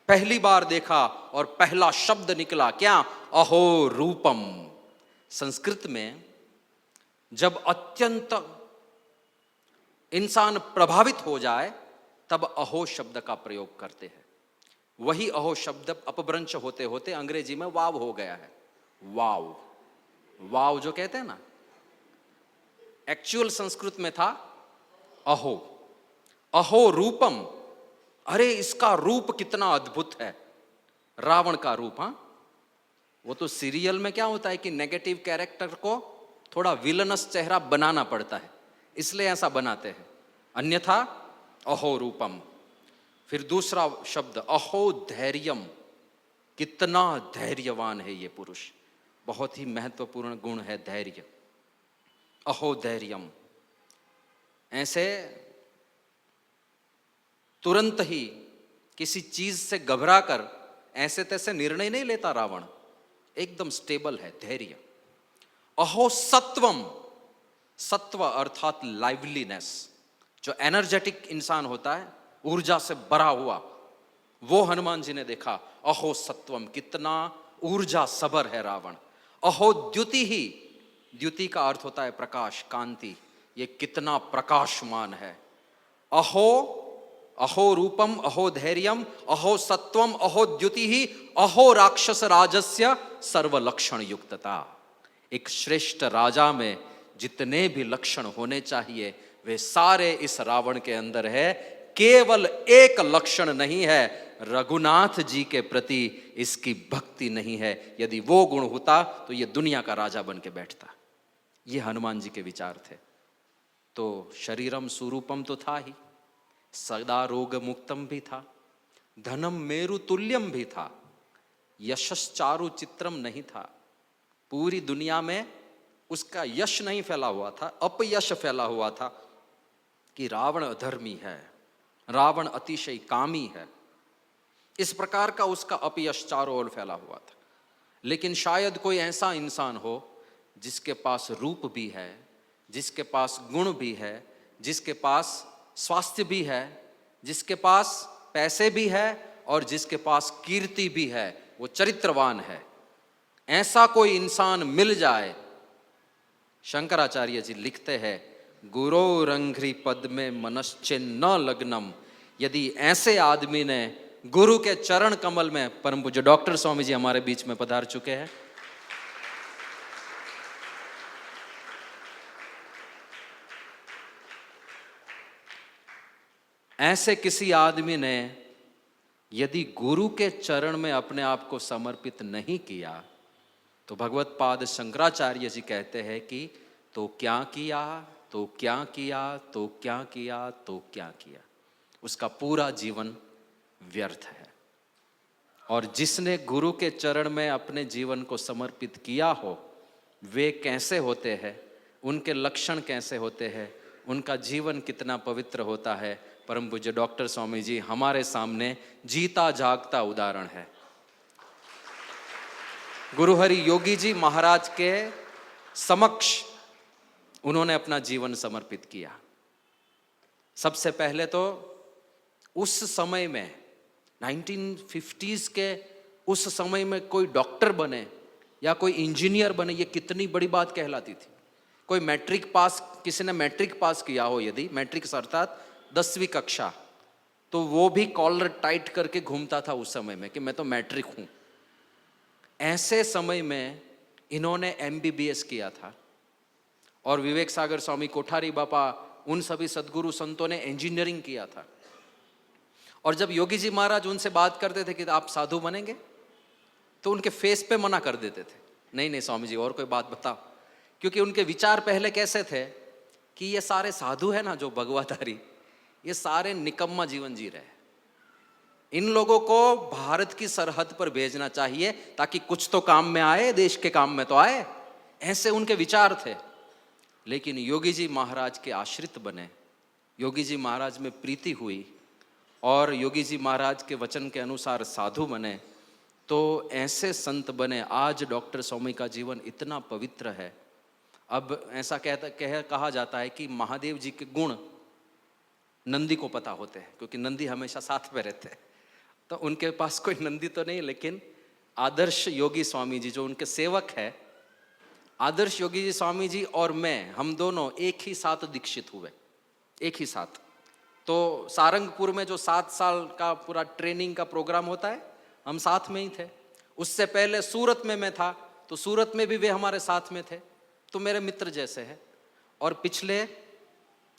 Speaker 1: पहली बार देखा और पहला शब्द निकला क्या, अहो रूपम। संस्कृत में जब अत्यंत इंसान प्रभावित हो जाए तब अहो शब्द का प्रयोग करते हैं। वही अहो शब्द अपभ्रंश होते होते अंग्रेजी में वाव हो गया है। वाव, वाव जो कहते हैं ना, एक्चुअल संस्कृत में था अहो। अहो रूपम, अरे इसका रूप कितना अद्भुत है, रावण का रूप। हाँ, वो तो सीरियल में क्या होता है कि नेगेटिव कैरेक्टर को थोड़ा विलनस चेहरा बनाना पड़ता है, इसलिए ऐसा बनाते हैं, अन्यथा अहो रूपम। फिर दूसरा शब्द अहो धैर्यम, कितना धैर्यवान है ये पुरुष, बहुत ही महत्वपूर्ण गुण है धैर्य। अहो धैर्यम, ऐसे तुरंत ही किसी चीज से घबरा कर ऐसे तैसे निर्णय नहीं लेता रावण, एकदम स्टेबल है, धैर्य। अहो सत्वम, सत्व अर्थात लाइवलीनेस, जो एनर्जेटिक इंसान होता है, ऊर्जा से भरा हुआ, वो हनुमान जी ने देखा। अहो सत्वम, कितना ऊर्जा सबर है रावण। अहो द्युति ही, द्युति का अर्थ होता है प्रकाश, कांति, ये कितना प्रकाशमान है। अहो, अहो रूपम, अहो धैर्यम, अहो सत्वम, अहो द्युति ही, अहो राक्षस राजस्य सर्वलक्षण युक्तता। एक श्रेष्ठ राजा में जितने भी लक्षण होने चाहिए वे सारे इस रावण के अंदर है। केवल एक लक्षण नहीं है, रघुनाथ जी के प्रति इसकी भक्ति नहीं है। यदि वो गुण होता तो ये दुनिया का राजा बन के बैठता। ये हनुमान जी के विचार थे। तो शरीरम सुरूपम तो था ही, सदा रोग मुक्तम भी था, धनम मेरु तुल्यम भी था, यशश्चारु चित्रम नहीं था। पूरी दुनिया में उसका यश नहीं फैला हुआ था, अपयश फैला हुआ था कि रावण अधर्मी है, रावण अतिशय कामी है। इस प्रकार का उसका अपयश चारों ओर फैला हुआ था। लेकिन शायद कोई ऐसा इंसान हो जिसके पास रूप भी है, जिसके पास गुण भी है, जिसके पास स्वास्थ्य भी है, जिसके पास पैसे भी है और जिसके पास कीर्ति भी है, वो चरित्रवान है। ऐसा कोई इंसान मिल जाए, शंकराचार्य जी लिखते हैं, गुरोरंघ्रि पद में मनश्चिन्न लग्नम। यदि ऐसे आदमी ने गुरु के चरण कमल में, परम पूज्य डॉक्टर स्वामी जी हमारे बीच में पधार चुके हैं, ऐसे किसी आदमी ने यदि गुरु के चरण में अपने आप को समर्पित नहीं किया तो भगवत पाद शंकराचार्य जी कहते हैं कि तो क्या किया, तो क्या किया, तो क्या किया, तो क्या किया, उसका पूरा जीवन व्यर्थ है। और जिसने गुरु के चरण में अपने जीवन को समर्पित किया हो, वे कैसे होते हैं, उनके लक्षण कैसे होते हैं, उनका जीवन कितना पवित्र होता है, परम पूज्य डॉक्टर स्वामी जी हमारे सामने जीता जागता उदाहरण है। गुरु हरि योगी जी महाराज के समक्ष उन्होंने अपना जीवन समर्पित किया। सबसे पहले तो उस समय में 1950s के उस समय में कोई डॉक्टर बने या कोई इंजीनियर बने, ये कितनी बड़ी बात कहलाती थी। कोई मैट्रिक पास, किसी ने मैट्रिक पास किया हो, यदि मैट्रिक अर्थात 10वीं कक्षा, तो वो भी कॉलर टाइट करके घूमता था उस समय में कि मैं तो मैट्रिक हूं। ऐसे समय में इन्होंने MBBS किया था और विवेक सागर स्वामी, कोठारी बापा, उन सभी सदगुरु संतों ने इंजीनियरिंग किया था। और जब योगी जी महाराज उनसे बात करते थे कि आप साधु बनेंगे, तो उनके फेस पे मना कर देते थे, नहीं नहीं स्वामी जी और कोई बात बताओ। क्योंकि उनके विचार पहले कैसे थे कि ये सारे साधु है ना जो भगवाधारी, ये सारे निकम्मा जीवन जी रहे हैं, इन लोगों को भारत की सरहद पर भेजना चाहिए ताकि कुछ तो काम में आए, देश के काम में तो आए, ऐसे उनके विचार थे। लेकिन योगी जी महाराज के आश्रित बने, योगी जी महाराज में प्रीति हुई और योगी जी महाराज के वचन के अनुसार साधु बने, तो ऐसे संत बने। आज डॉक्टर स्वामी का जीवन इतना पवित्र है। अब ऐसा कहा जाता है कि महादेव जी के गुण नंदी को पता होते हैं, क्योंकि नंदी हमेशा साथ में रहते हैं। तो उनके पास कोई नंदी तो नहीं, लेकिन आदर्श योगी स्वामी जी जो उनके सेवक है, आदर्श योगी जी स्वामी जी और मैं, हम दोनों एक ही साथ दीक्षित हुए, एक ही साथ। तो सारंगपुर में जो 7 साल का पूरा ट्रेनिंग का प्रोग्राम होता है, हम साथ में ही थे। उससे पहले सूरत में मैं था, तो सूरत में भी वे हमारे साथ में थे, तो मेरे मित्र जैसे हैं। और पिछले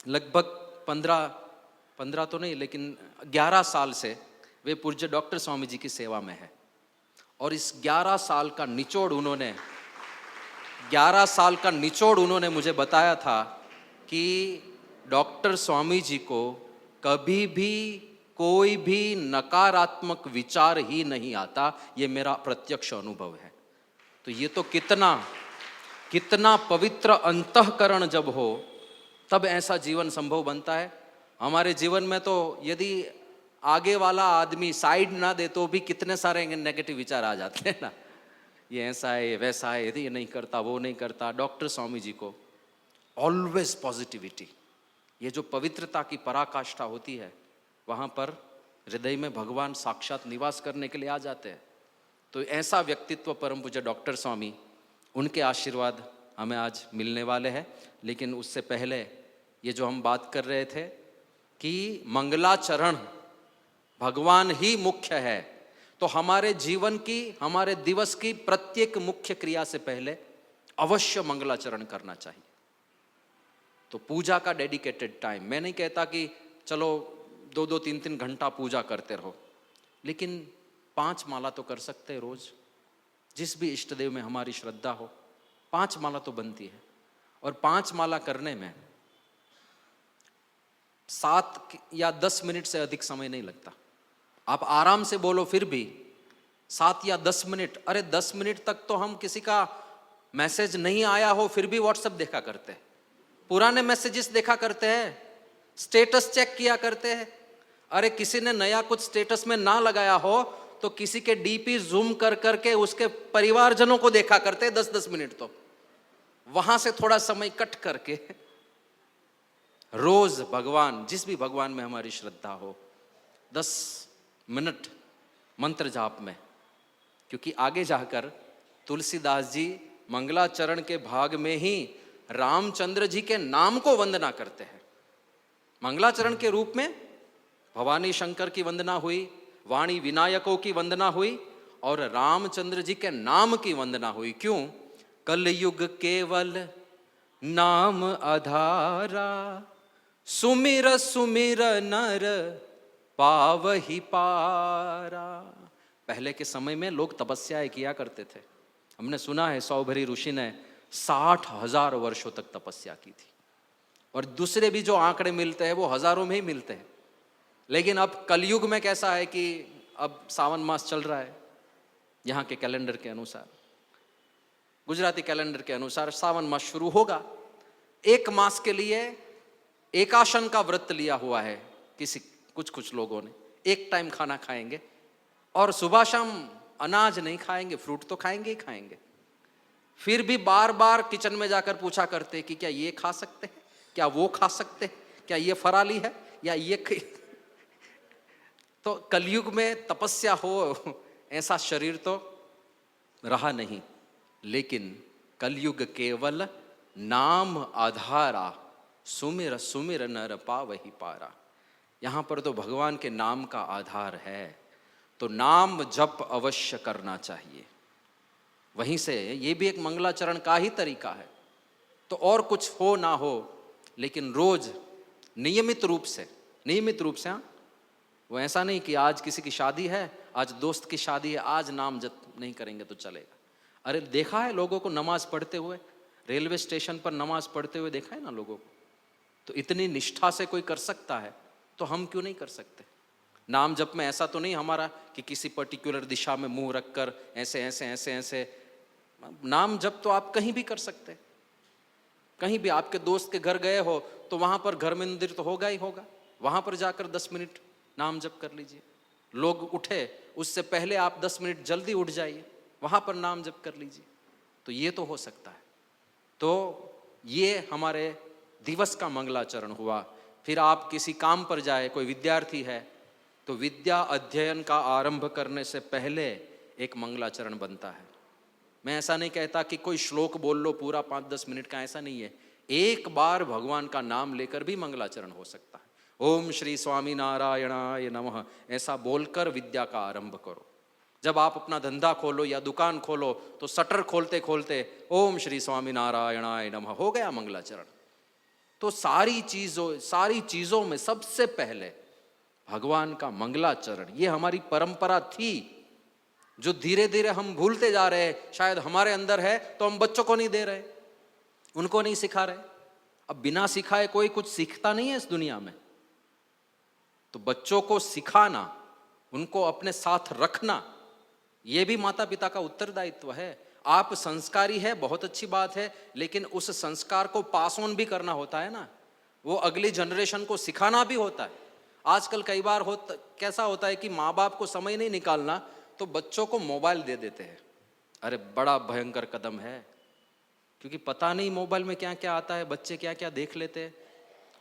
Speaker 1: लगभग 15 तो नहीं, लेकिन 11 साल से वे पूज्य डॉक्टर स्वामी जी की सेवा में है। और इस 11 साल का निचोड़ उन्होंने 11 साल का निचोड़ उन्होंने मुझे बताया था कि डॉक्टर स्वामी जी को कभी भी कोई भी नकारात्मक विचार ही नहीं आता, ये मेरा प्रत्यक्ष अनुभव है। तो ये तो कितना पवित्र अंतःकरण जब हो तब ऐसा जीवन संभव बनता है। हमारे जीवन में तो यदि आगे वाला आदमी साइड ना दे तो भी कितने सारे नेगेटिव विचार आ जाते हैं ना, ये ऐसा है, ये वैसा है, यदि ये नहीं करता, वो नहीं करता। डॉक्टर स्वामी जी को ऑलवेज पॉजिटिविटी, ये जो पवित्रता की पराकाष्ठा होती है, वहाँ पर हृदय में भगवान साक्षात निवास करने के लिए आ जाते हैं। तो ऐसा व्यक्तित्व परम पूज्य डॉक्टर स्वामी, उनके आशीर्वाद हमें आज मिलने वाले हैं। लेकिन उससे पहले ये जो हम बात कर रहे थे कि मंगलाचरण भगवान ही मुख्य है, तो हमारे जीवन की, हमारे दिवस की प्रत्येक मुख्य क्रिया से पहले अवश्य मंगलाचरण करना चाहिए। तो पूजा का डेडिकेटेड टाइम, मैं नहीं कहता कि चलो 2-2, 3-3 घंटा पूजा करते रहो, लेकिन 5 माला तो कर सकते हैं रोज। जिस भी इष्ट देव में हमारी श्रद्धा हो, 5 माला तो बनती है। और 5 माला करने में 7 या 10 मिनट से अधिक समय नहीं लगता। आप आराम से बोलो फिर भी 7 या 10 मिनट, अरे 10 मिनट तक तो हम किसी का मैसेज नहीं आया हो फिर भी व्हाट्सएप देखा करते हैं, पुराने मैसेजेस देखा करते हैं, स्टेटस चेक किया करते हैं। अरे किसी ने नया कुछ स्टेटस में ना लगाया हो तो किसी के डीपी जूम कर करके उसके परिवारजनों को देखा करते हैं 10-10 मिनट। तो वहां से थोड़ा समय कट करके रोज भगवान, जिस भी भगवान में हमारी श्रद्धा हो, 10 मिनट मंत्र जाप में। क्योंकि आगे जाकर तुलसीदास जी मंगलाचरण के भाग में ही रामचंद्र जी के नाम को वंदना करते हैं। मंगलाचरण के रूप में भवानी शंकर की वंदना हुई, वाणी विनायकों की वंदना हुई और रामचंद्र जी के नाम की वंदना हुई। क्यों? कलयुग केवल नाम आधारा, सुमिर सुमिर नर पावहि पारा। पहले के समय में लोग तपस्याएं किया करते थे। हमने सुना है सौभरी ऋषि ने 60,000 वर्षों तक तपस्या की थी, और दूसरे भी जो आंकड़े मिलते हैं वो हजारों में ही मिलते हैं। लेकिन अब कलयुग में कैसा है कि अब सावन मास चल रहा है, यहाँ के कैलेंडर के अनुसार, गुजराती कैलेंडर के अनुसार सावन मास शुरू होगा। एक मास के लिए एकाशन का व्रत लिया हुआ है कुछ लोगों ने। एक टाइम खाना खाएंगे और सुबह शाम अनाज नहीं खाएंगे, फ्रूट तो खाएंगे ही खाएंगे। फिर भी बार बार किचन में जाकर पूछा करते कि क्या ये खा सकते हैं, क्या वो खा सकते हैं, क्या ये फराली है या ये तो कलयुग में तपस्या हो ऐसा शरीर तो रहा नहीं। लेकिन कलयुग केवल नाम आधारा, सुमिर सुमिर नर पावहि पारा। यहाँ पर तो भगवान के नाम का आधार है, तो नाम जप अवश्य करना चाहिए। वहीं से ये भी एक मंगलाचरण का ही तरीका है। तो और कुछ हो ना हो, लेकिन रोज नियमित रूप से हाँ, वो ऐसा नहीं कि आज किसी की शादी है, आज दोस्त की शादी है, आज नाम जप नहीं करेंगे तो चलेगा। अरे देखा है लोगों को नमाज पढ़ते हुए, रेलवे स्टेशन पर नमाज पढ़ते हुए देखा है ना लोगों को। तो इतनी निष्ठा से कोई कर सकता है तो हम क्यों नहीं कर सकते? नाम जप में ऐसा तो नहीं हमारा कि किसी पर्टिकुलर दिशा में मुंह रखकर ऐसे ऐसे ऐसे ऐसे। नाम जप तो आप कहीं भी कर सकते हैं। कहीं भी आपके दोस्त के घर गए हो तो वहां पर घर मंदिर तो होगा ही होगा, वहां पर जाकर 10 मिनट नाम जप कर लीजिए। लोग उठे उससे पहले आप 10 मिनट जल्दी उठ जाइए, वहां पर नाम जप कर लीजिए। तो ये तो हो सकता है। तो ये हमारे दिवस का मंगलाचरण हुआ। फिर आप किसी काम पर जाए, कोई विद्यार्थी है तो विद्या अध्ययन का आरंभ करने से पहले एक मंगलाचरण बनता है। मैं ऐसा नहीं कहता कि कोई श्लोक बोल लो पूरा 5-10 मिनट का, ऐसा नहीं है। एक बार भगवान का नाम लेकर भी मंगलाचरण हो सकता है। ओम श्री स्वामी नारायणाय नमः ऐसा बोलकर विद्या का आरंभ करो। जब आप अपना धंधा खोलो या दुकान खोलो तो शटर खोलते खोलते ओम श्री स्वामी नारायणाय नमः हो गया मंगलाचरण। तो सारी चीजों में सबसे पहले भगवान का मंगलाचरण, ये हमारी परंपरा थी जो धीरे धीरे हम भूलते जा रहे हैं। शायद हमारे अंदर है तो हम बच्चों को नहीं दे रहे, उनको नहीं सिखा रहे। अब बिना सिखाए कोई कुछ सीखता नहीं है इस दुनिया में। तो बच्चों को सिखाना, उनको अपने साथ रखना, यह भी माता पिता का उत्तरदायित्व है। आप संस्कारी है, बहुत अच्छी बात है, लेकिन उस संस्कार को पास ऑन भी करना होता है ना, वो अगली जनरेशन को सिखाना भी होता है। आजकल कई बार कैसा होता है कि माँ बाप को समय नहीं निकालना तो बच्चों को मोबाइल दे देते हैं। अरे बड़ा भयंकर कदम है, क्योंकि पता नहीं मोबाइल में क्या क्या आता है, बच्चे क्या क्या देख लेते हैं।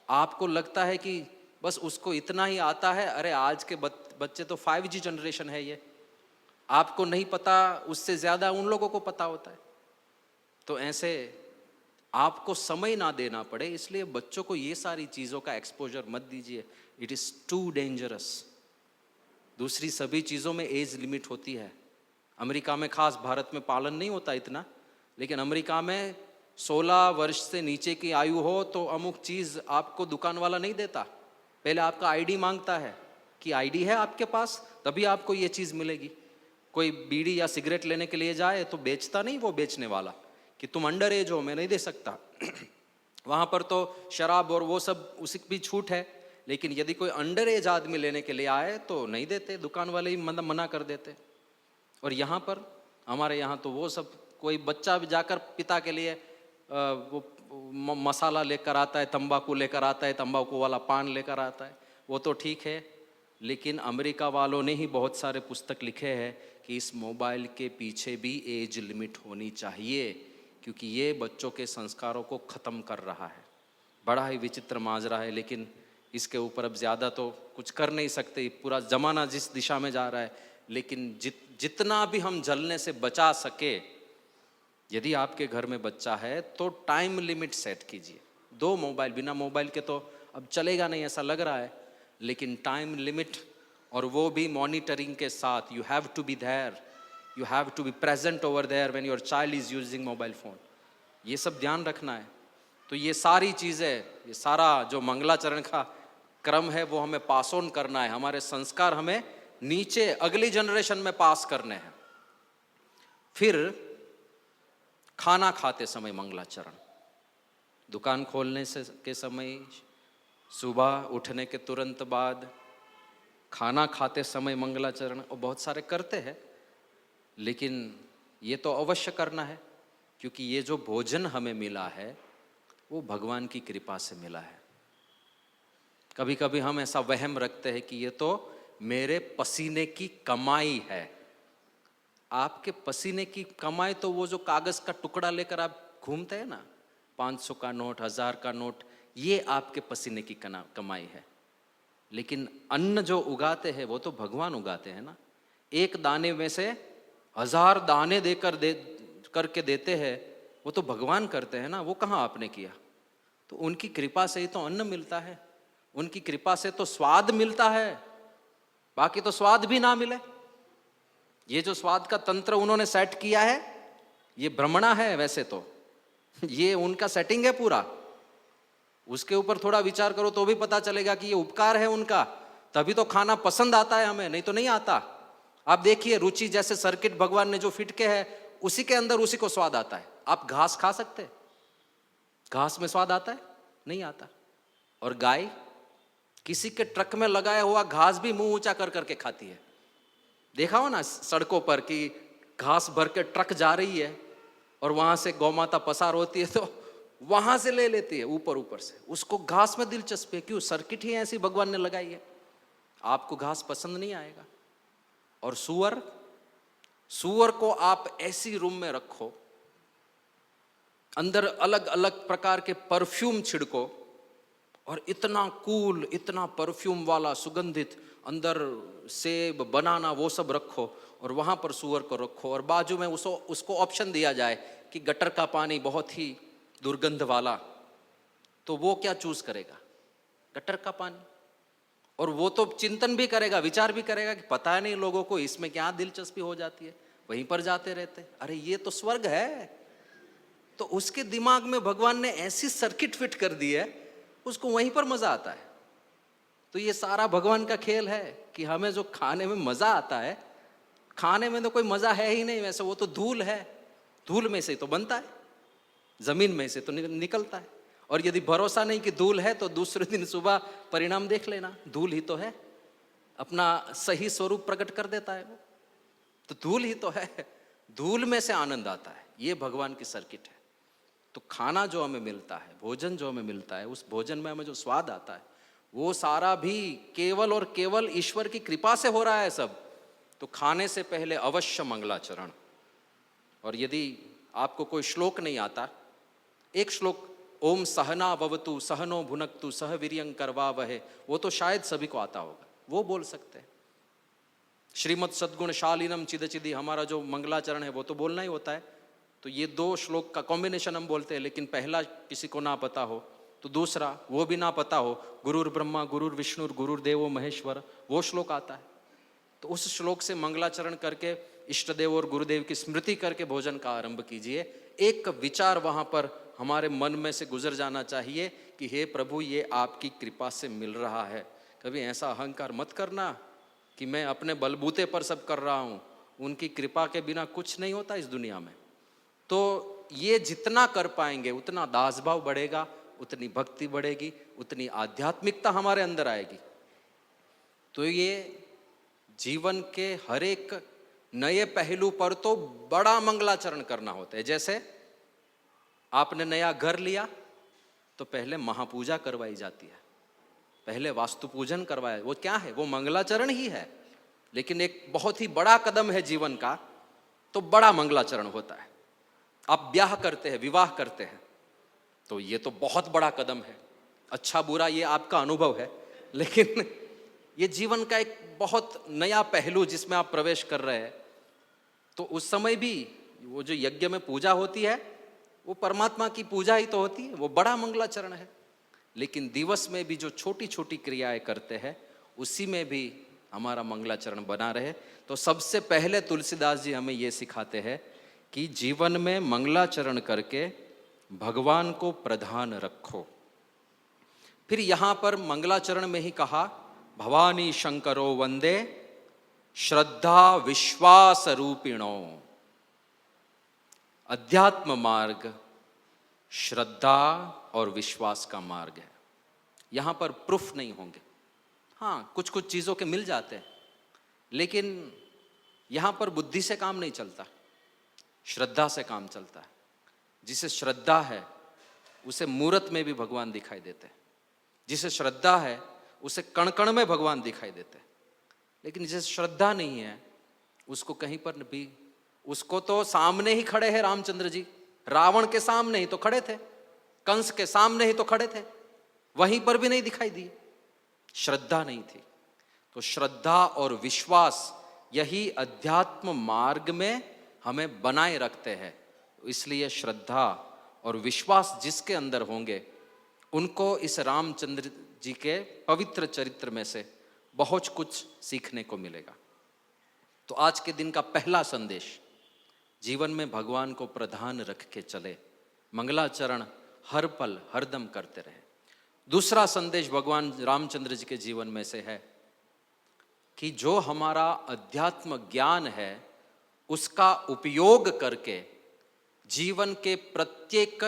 Speaker 1: आपको लगता है कि बस उसको इतना ही आता है। अरे आज के बच्चे तो 5G जनरेशन है ये, आपको नहीं पता, उससे ज्यादा उन लोगों को पता होता है। तो ऐसे आपको समय ना देना पड़े, इसलिए बच्चों को ये सारी चीजों का एक्सपोजर मत दीजिए। It is too dangerous. दूसरी सभी चीजों में एज लिमिट होती है। अमेरिका में खास, भारत में पालन नहीं होता इतना, लेकिन अमेरिका में 16 वर्ष से नीचे की आयु हो तो अमुक चीज आपको दुकान वाला नहीं देता। पहले आपका आईडी मांगता है कि आईडी है आपके पास, तभी आपको ये चीज मिलेगी। कोई बीड़ी या सिगरेट लेने के लिए जाए तो बेचता नहीं वो बेचने वाला कि तुम अंडर एज हो, मैं नहीं दे सकता। वहां पर तो शराब और वो सब उसी भी छूट है, लेकिन यदि कोई अंडर एज आदमी लेने के लिए आए तो नहीं देते, दुकान वाले ही मना कर देते। और यहाँ पर हमारे यहाँ तो वो सब, कोई बच्चा भी जाकर पिता के लिए वो मसाला लेकर आता है, तंबाकू लेकर आता है, तंबाकू वाला पान लेकर आता है, वो तो ठीक है। लेकिन अमेरिका वालों ने ही बहुत सारे पुस्तक लिखे हैं कि इस मोबाइल के पीछे भी एज लिमिट होनी चाहिए, क्योंकि ये बच्चों के संस्कारों को ख़त्म कर रहा है। बड़ा ही विचित्र माजरा है, लेकिन इसके ऊपर अब ज़्यादा तो कुछ कर नहीं सकते। पूरा ज़माना जिस दिशा में जा रहा है, लेकिन जितना भी हम जलने से बचा सके यदि आपके घर में बच्चा है तो टाइम लिमिट सेट कीजिए। 2 मोबाइल, बिना मोबाइल के तो अब चलेगा नहीं ऐसा लग रहा है, लेकिन टाइम लिमिट, और वो भी मॉनिटरिंग के साथ। You have to be there, you have to be present over there when your child is using mobile phone. ये सब ध्यान रखना है। तो ये सारी चीज़ें, ये सारा जो मंगलाचरण का क्रम है वो हमें पास ऑन करना है। हमारे संस्कार हमें नीचे अगली जनरेशन में पास करने हैं। फिर खाना खाते समय मंगलाचरण, दुकान खोलने से के समय, सुबह उठने के तुरंत बाद, खाना खाते समय मंगलाचरण। और बहुत सारे करते हैं, लेकिन ये तो अवश्य करना है, क्योंकि ये जो भोजन हमें मिला है वो भगवान की कृपा से मिला है। कभी कभी हम ऐसा वहम रखते हैं कि ये तो मेरे पसीने की कमाई है। आपके पसीने की कमाई तो वो जो कागज का टुकड़ा लेकर आप घूमते हैं ना, 500 का नोट, 1000 का नोट, ये आपके पसीने की कमाई है। लेकिन अन्न जो उगाते हैं वो तो भगवान उगाते हैं ना। एक दाने में से 1000 दाने करके देते हैं, वो तो भगवान करते हैं ना। वो कहाँ आपने किया? तो उनकी कृपा से ही तो अन्न मिलता है, उनकी कृपा से तो स्वाद मिलता है। बाकी तो स्वाद भी ना मिले। ये जो स्वाद का तंत्र उन्होंने सेट किया है, ये भ्रमणा है वैसे तो, ये उनका सेटिंग है पूरा। उसके ऊपर थोड़ा विचार करो तो भी पता चलेगा कि ये उपकार है उनका। तभी तो खाना पसंद आता है हमें, नहीं तो नहीं आता। आप देखिए, रुचि जैसे सर्किट भगवान ने जो फिट के है, उसी के अंदर उसी को स्वाद आता है। आप घास खा सकते हैं? घास में स्वाद आता है? नहीं आता। और गाय किसी के ट्रक में लगाया हुआ घास भी मुंह ऊंचा कर करके खाती है। देखा हो ना सड़कों पर कि घास भर के ट्रक जा रही है और वहां से गौ माता पसार होती है, तो वहां से ले लेती है ऊपर ऊपर से। उसको घास में दिलचस्पी है, क्यों? सर्किट ही ऐसी भगवान ने लगाई है। आपको घास पसंद नहीं आएगा। और सुअर को आप ऐसी रूम में रखो, अंदर अलग अलग प्रकार के परफ्यूम छिड़को, और इतना कूल, इतना परफ्यूम वाला सुगंधित, अंदर सेब, बनाना, वो सब रखो, और वहां पर सुअर को रखो, और बाजू में उसको ऑप्शन दिया जाए कि गटर का पानी बहुत ही दुर्गंध वाला, तो वो क्या चूज करेगा? गटर का पानी। और वो तो चिंतन भी करेगा, विचार भी करेगा कि पता नहीं लोगों को इसमें क्या दिलचस्पी हो जाती है, वहीं पर जाते रहते, अरे ये तो स्वर्ग है। तो उसके दिमाग में भगवान ने ऐसी सर्किट फिट कर दी है, उसको वहीं पर मजा आता है। तो ये सारा भगवान का खेल है कि हमें जो खाने में मजा आता है, खाने में तो कोई मजा है ही नहीं वैसे, वो तो धूल है। धूल में से तो बनता है, जमीन में से तो निकलता है। और यदि भरोसा नहीं कि धूल है, तो दूसरे दिन सुबह परिणाम देख लेना, धूल ही तो है, अपना सही स्वरूप प्रकट कर देता है वो। तो धूल ही तो है, धूल में से आनंद आता है। ये भगवान की सर्किट है। तो खाना जो हमें मिलता है, भोजन जो हमें मिलता है, उस भोजन में हमें जो स्वाद आता है, वो सारा भी केवल और केवल ईश्वर की कृपा से हो रहा है सब। तो खाने से पहले अवश्य मंगलाचरण। और यदि आपको कोई श्लोक नहीं आता, एक श्लोक, ओम सहना भवतु सहनो भुनक्तु सह वीर्यं करवावहे, वो तो शायद सभी को आता होगा, वो बोल सकते हैं। श्रीमद् सद्गुण शालिनम चिदचिदी, हमारा जो मंगलाचरण है वो तो बोलना ही होता है। तो ये 2 श्लोक का कॉम्बिनेशन हम बोलते हैं। लेकिन पहला किसी को ना पता हो तो दूसरा, वो भी ना पता हो, गुरुर ब्रह्मा गुरुर विष्णु गुरुर्देवो महेश्वर, वो श्लोक आता है। तो उस श्लोक से मंगलाचरण करके इष्ट देव और गुरुदेव की स्मृति करके भोजन का आरंभ कीजिए। एक विचार वहां पर हमारे मन में से गुजर जाना चाहिए कि हे प्रभु, ये आपकी कृपा से मिल रहा है। कभी ऐसा अहंकार मत करना कि मैं अपने बलबूते पर सब कर रहा हूँ। उनकी कृपा के बिना कुछ नहीं होता इस दुनिया में। तो ये जितना कर पाएंगे उतना दास भाव बढ़ेगा, उतनी भक्ति बढ़ेगी, उतनी आध्यात्मिकता हमारे अंदर आएगी। तो ये जीवन के हर एक नए पहलू पर तो बड़ा मंगलाचरण करना होता है। जैसे आपने नया घर लिया तो पहले महापूजा करवाई जाती है, पहले वास्तु पूजन करवाया। वो क्या है? वो मंगलाचरण ही है। लेकिन एक बहुत ही बड़ा कदम है जीवन का, तो बड़ा मंगलाचरण होता है। आप ब्याह करते हैं, विवाह करते हैं, तो ये तो बहुत बड़ा कदम है। अच्छा बुरा ये आपका अनुभव है, लेकिन ये जीवन का एक बहुत नया पहलू जिसमें आप प्रवेश कर रहे हैं। तो उस समय भी वो जो यज्ञ में पूजा होती है वो परमात्मा की पूजा ही तो होती है, वो बड़ा मंगलाचरण है। लेकिन दिवस में भी जो छोटी छोटी क्रियाएं करते हैं उसी में भी हमारा मंगलाचरण बना रहे। तो सबसे पहले तुलसीदास जी हमें ये सिखाते हैं कि जीवन में मंगलाचरण करके भगवान को प्रधान रखो। फिर यहाँ पर मंगलाचरण में ही कहा भवानी शंकरो वंदे श्रद्धा विश्वास रूपिणो। अध्यात्म मार्ग श्रद्धा और विश्वास का मार्ग है। यहाँ पर प्रूफ नहीं होंगे, हाँ कुछ कुछ चीज़ों के मिल जाते हैं, लेकिन यहाँ पर बुद्धि से काम नहीं चलता, श्रद्धा से काम चलता है। जिसे श्रद्धा है उसे मूर्त में भी भगवान दिखाई देते हैं, जिसे श्रद्धा है उसे कण कण में भगवान दिखाई देते हैं। लेकिन जिसे श्रद्धा नहीं है उसको कहीं पर भी, उसको तो सामने ही खड़े हैं रामचंद्र जी, रावण के सामने ही तो खड़े थे, कंस के सामने ही तो खड़े थे, वहीं पर भी नहीं दिखाई दिए, श्रद्धा नहीं थी। तो श्रद्धा और विश्वास यही अध्यात्म मार्ग में हमें बनाए रखते हैं। इसलिए श्रद्धा और विश्वास जिसके अंदर होंगे उनको इस रामचंद्र जी के पवित्र चरित्र में से बहुत कुछ सीखने को मिलेगा। तो आज के दिन का पहला संदेश, जीवन में भगवान को प्रधान रख के चले, मंगलाचरण हर पल हरदम करते रहे। दूसरा संदेश भगवान रामचंद्र जी के जीवन में से है कि जो हमारा अध्यात्म ज्ञान है उसका उपयोग करके जीवन के प्रत्येक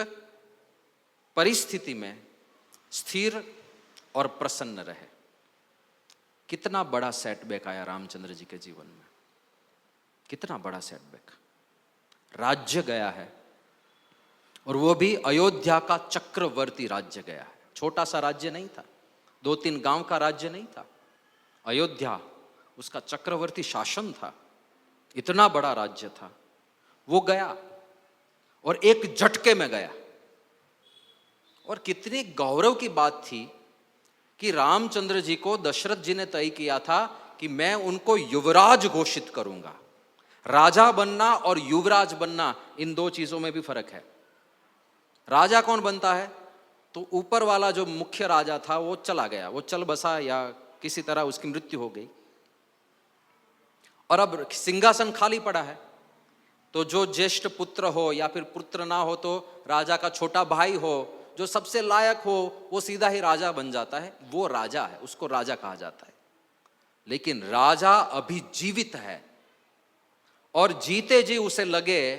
Speaker 1: परिस्थिति में स्थिर और प्रसन्न रहे। कितना बड़ा सेटबैक आया रामचंद्र जी के जीवन में, कितना बड़ा सेटबैक। राज्य गया है और वो भी अयोध्या का चक्रवर्ती राज्य गया है। छोटा सा राज्य नहीं था, 2-3 गांव का राज्य नहीं था, अयोध्या उसका चक्रवर्ती शासन था, इतना बड़ा राज्य था। वो गया और एक झटके में गया। और कितनी गौरव की बात थी कि रामचंद्र जी को दशरथ जी ने तय किया था कि मैं उनको युवराज घोषित करूंगा। राजा बनना और युवराज बनना, इन दो चीजों में भी फर्क है। राजा कौन बनता है? तो ऊपर वाला जो मुख्य राजा था वो चला गया, वो चल बसा या किसी तरह उसकी मृत्यु हो गई और अब सिंहासन खाली पड़ा है। तो जो ज्येष्ठ पुत्र हो या फिर पुत्र ना हो तो राजा का छोटा भाई हो, जो सबसे लायक हो, वो सीधा ही राजा बन जाता है, वो राजा है, उसको राजा कहा जाता है। लेकिन राजा अभी जीवित है और जीते जी उसे लगे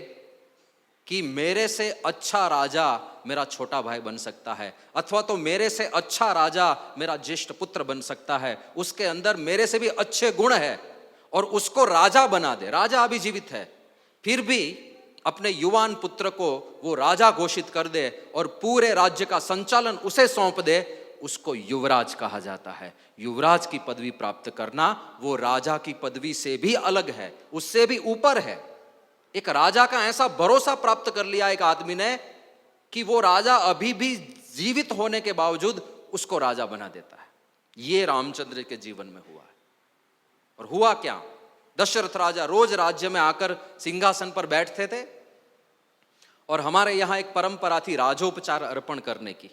Speaker 1: कि मेरे से अच्छा राजा मेरा छोटा भाई बन सकता है, अथवा तो मेरे से अच्छा राजा मेरा ज्येष्ठ पुत्र बन सकता है, उसके अंदर मेरे से भी अच्छे गुण है, और उसको राजा बना दे। राजा अभी जीवित है, फिर भी अपने युवान पुत्र को वो राजा घोषित कर दे और पूरे राज्य का संचालन उसे सौंप दे, उसको युवराज कहा जाता है। युवराज की पदवी प्राप्त करना वो राजा की पदवी से भी अलग है, उससे भी ऊपर है। एक राजा का ऐसा भरोसा प्राप्त कर लिया एक आदमी ने कि वो राजा अभी भी जीवित होने के बावजूद उसको राजा बना देता है। ये रामचंद्र के जीवन में हुआ है। और हुआ क्या? दशरथ राजा रोज राज्य में आकर सिंहासन पर बैठते थे और हमारे यहां एक परंपरा थी राजोपचार अर्पण करने की।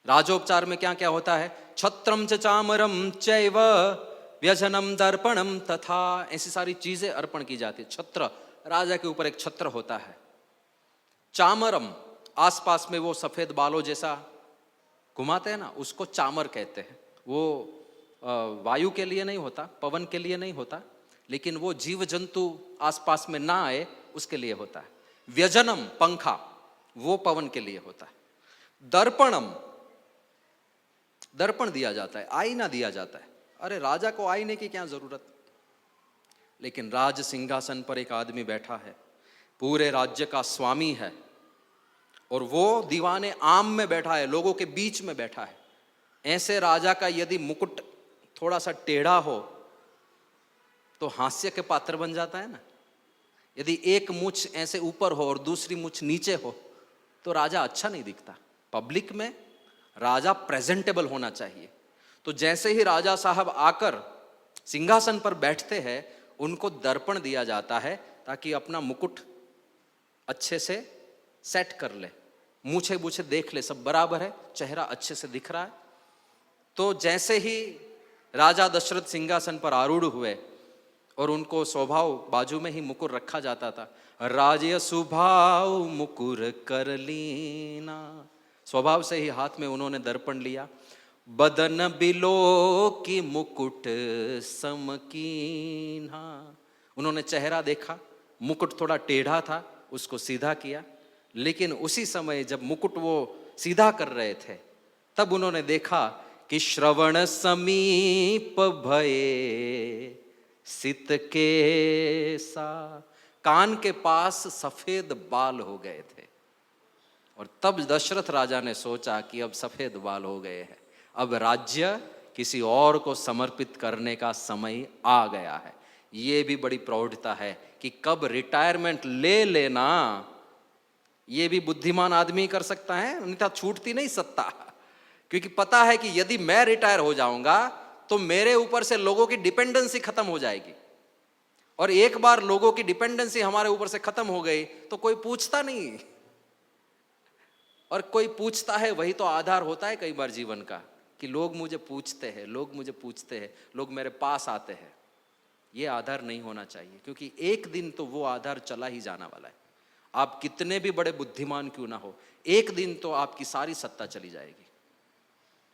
Speaker 1: राजोपचार में क्या क्या होता है? छत्रम च चामरम चैव व्यजनम दर्पणम तथा, ऐसी सारी चीजें अर्पण की जाती है। छत्र, राजा के ऊपर एक छत्र होता है। चामरम, आसपास में वो सफेद बालों जैसा घुमाते हैं ना, उसको चामर कहते हैं। वो वायु के लिए नहीं होता, पवन के लिए नहीं होता, लेकिन वो जीव जंतु आसपास में ना आए उसके लिए होता है। व्यजनम, पंखा, वो पवन के लिए होता है। दर्पणम, दर्पण दिया जाता है, आईना दिया जाता है। अरे राजा को आईने की क्या जरूरत? लेकिन राज सिंहासन पर एक आदमी बैठा है, पूरे राज्य का स्वामी है, और वो दीवाने आम में बैठा है, लोगों के बीच में बैठा है। ऐसे राजा का यदि मुकुट थोड़ा सा टेढ़ा हो तो हास्य के पात्र बन जाता है ना। यदि एक मूछ ऐसे ऊपर हो और दूसरी मूछ नीचे हो तो राजा अच्छा नहीं दिखता। पब्लिक में राजा प्रेजेंटेबल होना चाहिए। तो जैसे ही राजा साहब आकर सिंहासन पर बैठते हैं, उनको दर्पण दिया जाता है ताकि अपना मुकुट अच्छे से सेट कर ले, मूछे बूछे देख ले, सब बराबर है, चेहरा अच्छे से दिख रहा है। तो जैसे ही राजा दशरथ सिंहासन पर आरूढ़ हुए और उनको स्वभाव बाजू में ही मुकुर रखा जाता था, राजय सुभाव मुकुर कर लीना, स्वभाव से ही हाथ में उन्होंने दर्पण लिया। बदन बिलो की मुकुट समकीना, उन्होंने चेहरा देखा, मुकुट थोड़ा टेढ़ा था, उसको सीधा किया। लेकिन उसी समय जब मुकुट वो सीधा कर रहे थे, तब उन्होंने देखा कि श्रवण समीप भये सित के सा, कान के पास सफेद बाल हो गए थे। और तब दशरथ राजा ने सोचा कि अब सफेद बाल हो गए हैं, अब राज्य किसी और को समर्पित करने का समय आ गया है। ये भी बड़ी प्रौढ़ता है कि कब रिटायरमेंट ले लेना, ये भी बुद्धिमान आदमी कर सकता है, अन्यथा छूटती नहीं सत्ता। क्योंकि पता है कि यदि मैं रिटायर हो जाऊंगा तो मेरे ऊपर से लोगों की डिपेंडेंसी खत्म हो जाएगी, और एक बार लोगों की डिपेंडेंसी हमारे ऊपर से खत्म हो गई तो कोई पूछता नहीं, और कोई पूछता है वही तो आधार होता है कई बार जीवन का, कि लोग मुझे पूछते हैं, लोग मुझे पूछते हैं, लोग मेरे पास आते हैं। ये आधार नहीं होना चाहिए, क्योंकि एक दिन तो वो आधार चला ही जाना वाला है। आप कितने भी बड़े बुद्धिमान क्यों ना हो, एक दिन तो आपकी सारी सत्ता चली जाएगी।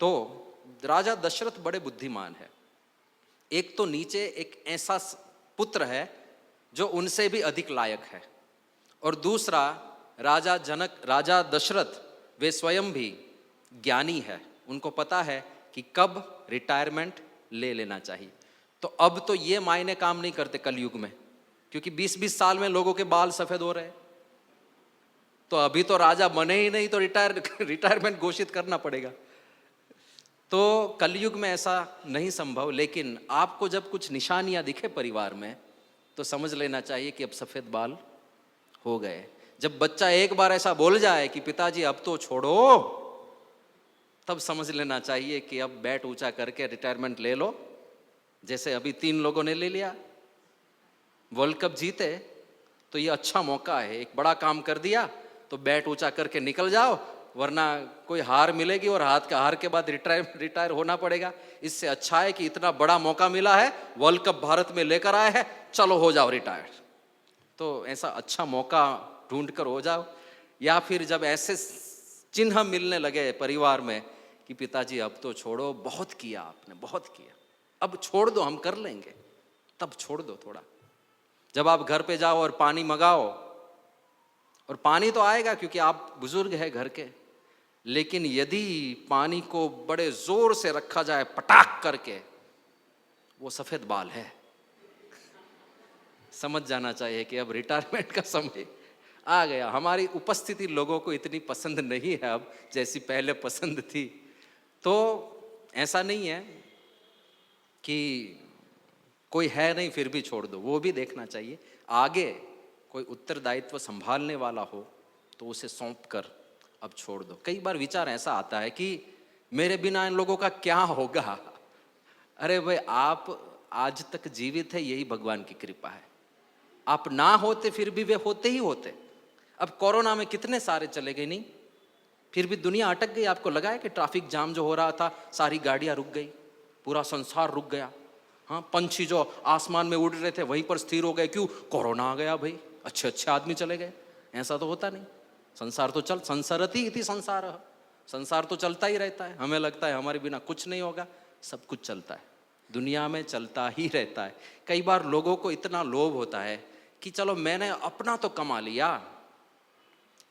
Speaker 1: तो राजा दशरथ बड़े बुद्धिमान है। एक तो नीचे एक ऐसा पुत्र है जो उनसे भी अधिक लायक है, और दूसरा राजा दशरथ वे स्वयं भी ज्ञानी है, उनको पता है कि कब रिटायरमेंट ले लेना चाहिए। तो अब तो ये मायने काम नहीं करते कलयुग में, क्योंकि 20-20 साल में लोगों के बाल सफेद हो रहे हैं। तो अभी तो राजा बने ही नहीं तो रिटायरमेंट घोषित करना पड़ेगा। तो कलयुग में ऐसा नहीं संभव, लेकिन आपको जब कुछ निशानियां दिखे परिवार में तो समझ लेना चाहिए कि अब सफेद बाल हो गए। जब बच्चा एक बार ऐसा बोल जाए कि पिताजी अब तो छोड़ो, तब समझ लेना चाहिए कि अब बैट ऊंचा करके रिटायरमेंट ले लो। जैसे अभी 3 लोगों ने ले लिया, वर्ल्ड कप जीते तो ये अच्छा मौका है, एक बड़ा काम कर दिया तो बैट ऊंचा करके निकल जाओ, वरना कोई हार मिलेगी और हार के बाद रिटायर होना पड़ेगा। इससे अच्छा है कि इतना बड़ा मौका मिला है, वर्ल्ड कप भारत में लेकर आए हैं, चलो हो जाओ रिटायर। तो ऐसा अच्छा मौका ढूंढ कर हो जाओ। या फिर जब ऐसे चिन्ह मिलने लगे परिवार में कि पिताजी अब तो छोड़ो, बहुत किया आपने, बहुत किया, अब छोड़ दो, हम कर लेंगे, तब छोड़ दो थोड़ा। जब आप घर पे जाओ और पानी मंगाओ, और पानी तो आएगा क्योंकि आप बुजुर्ग हैं घर के, लेकिन यदि पानी को बड़े जोर से रखा जाए पटाख करके, वो सफेद बाल है, समझ जाना चाहिए कि अब रिटायरमेंट का समय आ गया। हमारी उपस्थिति लोगों को इतनी पसंद नहीं है अब जैसी पहले पसंद थी। तो ऐसा नहीं है कि कोई है नहीं फिर भी छोड़ दो, वो भी देखना चाहिए। आगे कोई उत्तरदायित्व संभालने वाला हो तो उसे सौंप कर अब छोड़ दो। कई बार विचार ऐसा आता है कि मेरे बिना इन लोगों का क्या होगा। अरे भाई, आप आज तक जीवित है, यही भगवान की कृपा है। आप ना होते फिर भी वे होते ही होते। अब कोरोना में कितने सारे चले गए, नहीं फिर भी दुनिया अटक गई। आपको लगा है कि ट्रैफिक जाम जो हो रहा था, सारी गाड़ियां रुक गई, पूरा संसार रुक गया। हाँ, पंछी जो आसमान में उड़ रहे थे वहीं पर स्थिर हो गए, क्यों? कोरोना आ गया भाई, अच्छे अच्छे आदमी चले गए। ऐसा तो होता नहीं, संसार तो संसारति इति संसार, संसार तो चलता ही रहता है। हमें लगता है हमारे बिना कुछ नहीं होगा, सब कुछ चलता है, दुनिया में चलता ही रहता है। कई बार लोगों को इतना लोभ होता है कि चलो मैंने अपना तो कमा लिया,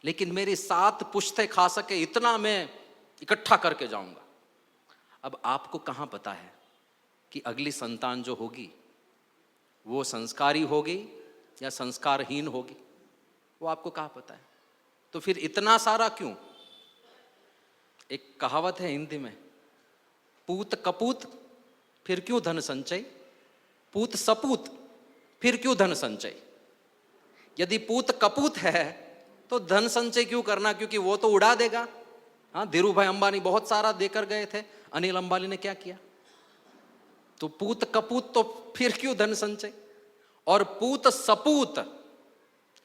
Speaker 1: लेकिन मेरी 7 पुश्तें खा सके इतना मैं इकट्ठा करके जाऊंगा। अब आपको कहाँ पता है कि अगली संतान जो होगी वो संस्कारी होगी या संस्कारहीन होगी, वो आपको कहाँ पता है। तो फिर इतना सारा क्यों? एक कहावत है हिंदी में, पूत कपूत फिर क्यों धन संचय, पूत सपूत फिर क्यों धन संचय। यदि पूत कपूत है तो धन संचय क्यों करना, क्योंकि वो तो उड़ा देगा। हाँ, धीरू भाई अंबानी बहुत सारा देकर गए थे, अनिल अंबानी ने क्या किया? तो पूत कपूत तो फिर क्यों धन संचय। और पूत सपूत,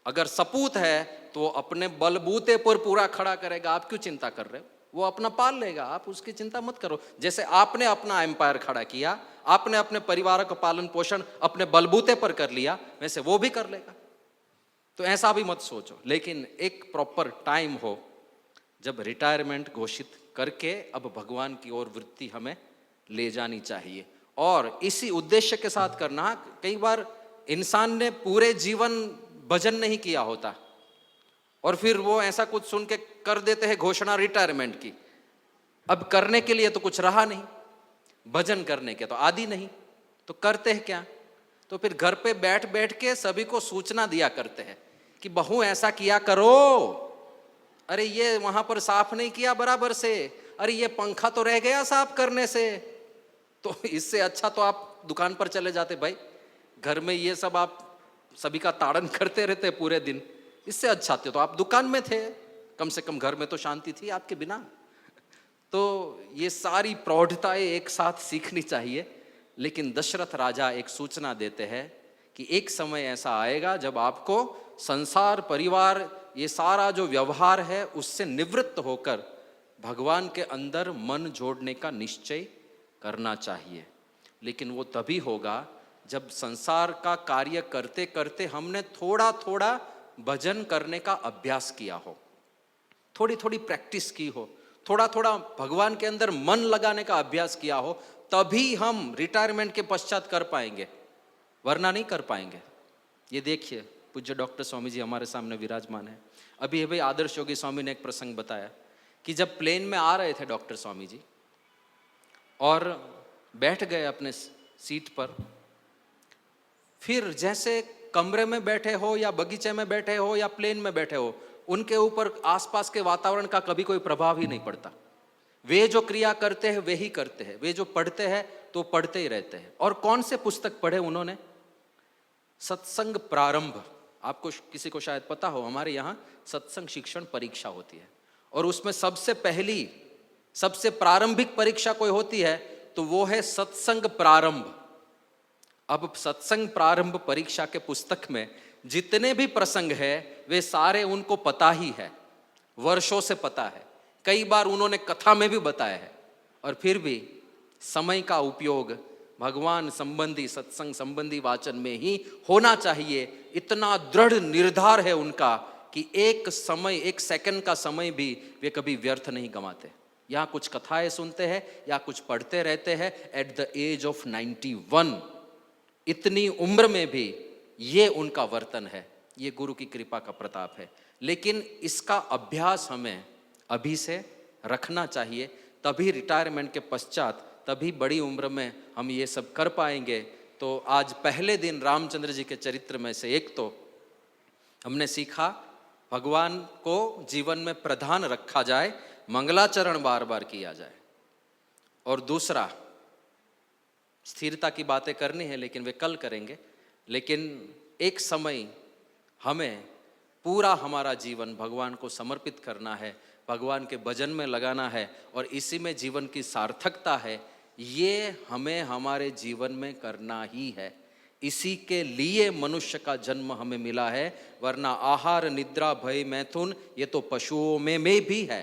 Speaker 1: अगर सपूत है तो वो अपने बलबूते पर पूरा खड़ा करेगा, आप क्यों चिंता कर रहे हो? वो अपना पाल लेगा, आप उसकी चिंता मत करो। जैसे आपने अपना एम्पायर खड़ा किया, आपने अपने परिवार का पालन पोषण अपने बलबूते पर कर लिया, वैसे वो भी कर लेगा। तो ऐसा भी मत सोचो, लेकिन एक प्रॉपर टाइम हो जब रिटायरमेंट घोषित करके अब भगवान की ओर वृत्ति हमें ले जानी चाहिए, और इसी उद्देश्य के साथ करना। कई बार इंसान ने पूरे जीवन भजन नहीं किया होता और फिर वो ऐसा कुछ सुन के कर देते हैं घोषणा रिटायरमेंट की। अब करने के लिए तो कुछ रहा नहीं, भजन करने के तो आदि नहीं, तो करते हैं क्या? तो फिर घर पे बैठ बैठ के सभी को सूचना दिया करते हैं कि बहू ऐसा किया करो, अरे ये वहां पर साफ नहीं किया बराबर से, अरे ये पंखा तो रह गया साफ करने से। तो इससे अच्छा तो आप दुकान पर चले जाते भाई, घर में ये सब आप सभी का ताड़न करते रहते पूरे दिन, इससे अच्छा थे तो आप दुकान में थे, कम से कम घर में तो शांति थी आपके बिना। तो ये सारी प्रौढ़ताएं एक साथ सीखनी चाहिए। लेकिन दशरथ राजा एक सूचना देते हैं कि एक समय ऐसा आएगा जब आपको संसार, परिवार, ये सारा जो व्यवहार है उससे निवृत्त होकर भगवान के अंदर मन जोड़ने का निश्चय करना चाहिए। लेकिन वो तभी होगा जब संसार का कार्य करते करते हमने थोड़ा थोड़ा भजन करने का अभ्यास किया हो, थोड़ी थोड़ी प्रैक्टिस की हो, थोड़ा थोड़ा भगवान के अंदर मन लगाने का अभ्यास किया हो, तभी हम रिटायरमेंट के पश्चात कर पाएंगे, वरना नहीं कर पाएंगे। ये देखिए पूज्य डॉक्टर स्वामी जी हमारे सामने विराजमान है। अभी अभी आदर्श योगी स्वामी ने एक प्रसंग बताया कि जब प्लेन में आ रहे थे डॉक्टर स्वामी जी और बैठ गए अपने सीट पर, फिर जैसे कमरे में बैठे हो या बगीचे में बैठे हो या प्लेन में बैठे हो, उनके ऊपर आसपास के वातावरण का कभी कोई प्रभाव ही नहीं पड़ता। वे जो क्रिया करते हैं वे ही करते हैं, वे जो पढ़ते हैं तो पढ़ते ही रहते हैं। और कौन से पुस्तक पढ़े उन्होंने? सत्संग प्रारंभ। आपको किसी को शायद पता हो, हमारे यहाँ सत्संग शिक्षण परीक्षा होती है और उसमें सबसे पहली, सबसे प्रारंभिक परीक्षा कोई होती है तो वो है सत्संग प्रारंभ। अब सत्संग प्रारंभ परीक्षा के पुस्तक में जितने भी प्रसंग है वे सारे उनको पता ही है, वर्षों से पता है, कई बार उन्होंने कथा में भी बताया है, और फिर भी समय का उपयोग भगवान संबंधी, सत्संग संबंधी वाचन में ही होना चाहिए। इतना दृढ़ निर्धार है उनका कि एक समय, एक सेकंड का समय भी वे कभी व्यर्थ नहीं गंवाते। यहाँ कुछ कथाएं सुनते हैं या कुछ पढ़ते रहते हैं। एट द एज ऑफ 91, इतनी उम्र में भी ये उनका वर्तन है, ये गुरु की कृपा का प्रताप है। लेकिन इसका अभ्यास हमें अभी से रखना चाहिए, तभी रिटायरमेंट के पश्चात, तभी बड़ी उम्र में हम ये सब कर पाएंगे। तो आज पहले दिन रामचंद्र जी के चरित्र में से एक तो हमने सीखा भगवान को जीवन में प्रधान रखा जाए, मंगलाचरण बार बार किया जाए, और दूसरा स्थिरता की बातें करनी है लेकिन वे कल करेंगे। लेकिन एक समय हमें पूरा हमारा जीवन भगवान को समर्पित करना है, भगवान के भजन में लगाना है, और इसी में जीवन की सार्थकता है। ये हमें हमारे जीवन में करना ही है, इसी के लिए मनुष्य का जन्म हमें मिला है। वरना आहार, निद्रा, भय, मैथुन ये तो पशुओं में भी है।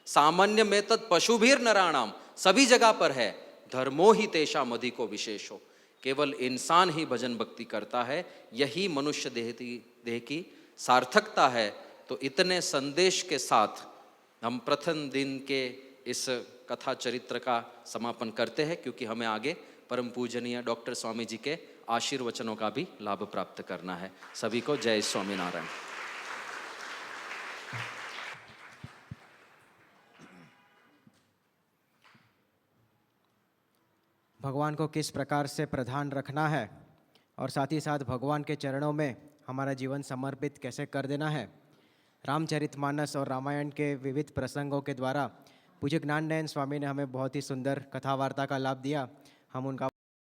Speaker 1: सामान्य में तत् पशु भीर नराणाम, सभी जगह पर है। धर्मो ही तेषाम अधिको विशेषो, केवल इंसान ही भजन भक्ति करता है, यही मनुष्य देह की सार्थकता है। तो इतने संदेश के साथ हम प्रथम दिन के इस कथा चरित्र का समापन करते हैं, क्योंकि हमें आगे परम पूजनीय डॉक्टर स्वामी जी के आशीर्वचनों का भी लाभ प्राप्त करना है। सभी को जय स्वामीनारायण।
Speaker 2: भगवान को किस प्रकार से प्रधान रखना है और साथ ही साथ भगवान के चरणों में हमारा जीवन समर्पित कैसे कर देना है, रामचरितमानस और रामायण के विविध प्रसंगों के द्वारा पूज्य ज्ञाननयन स्वामी ने हमें बहुत ही सुंदर कथा वार्ता का लाभ दिया। हम उनका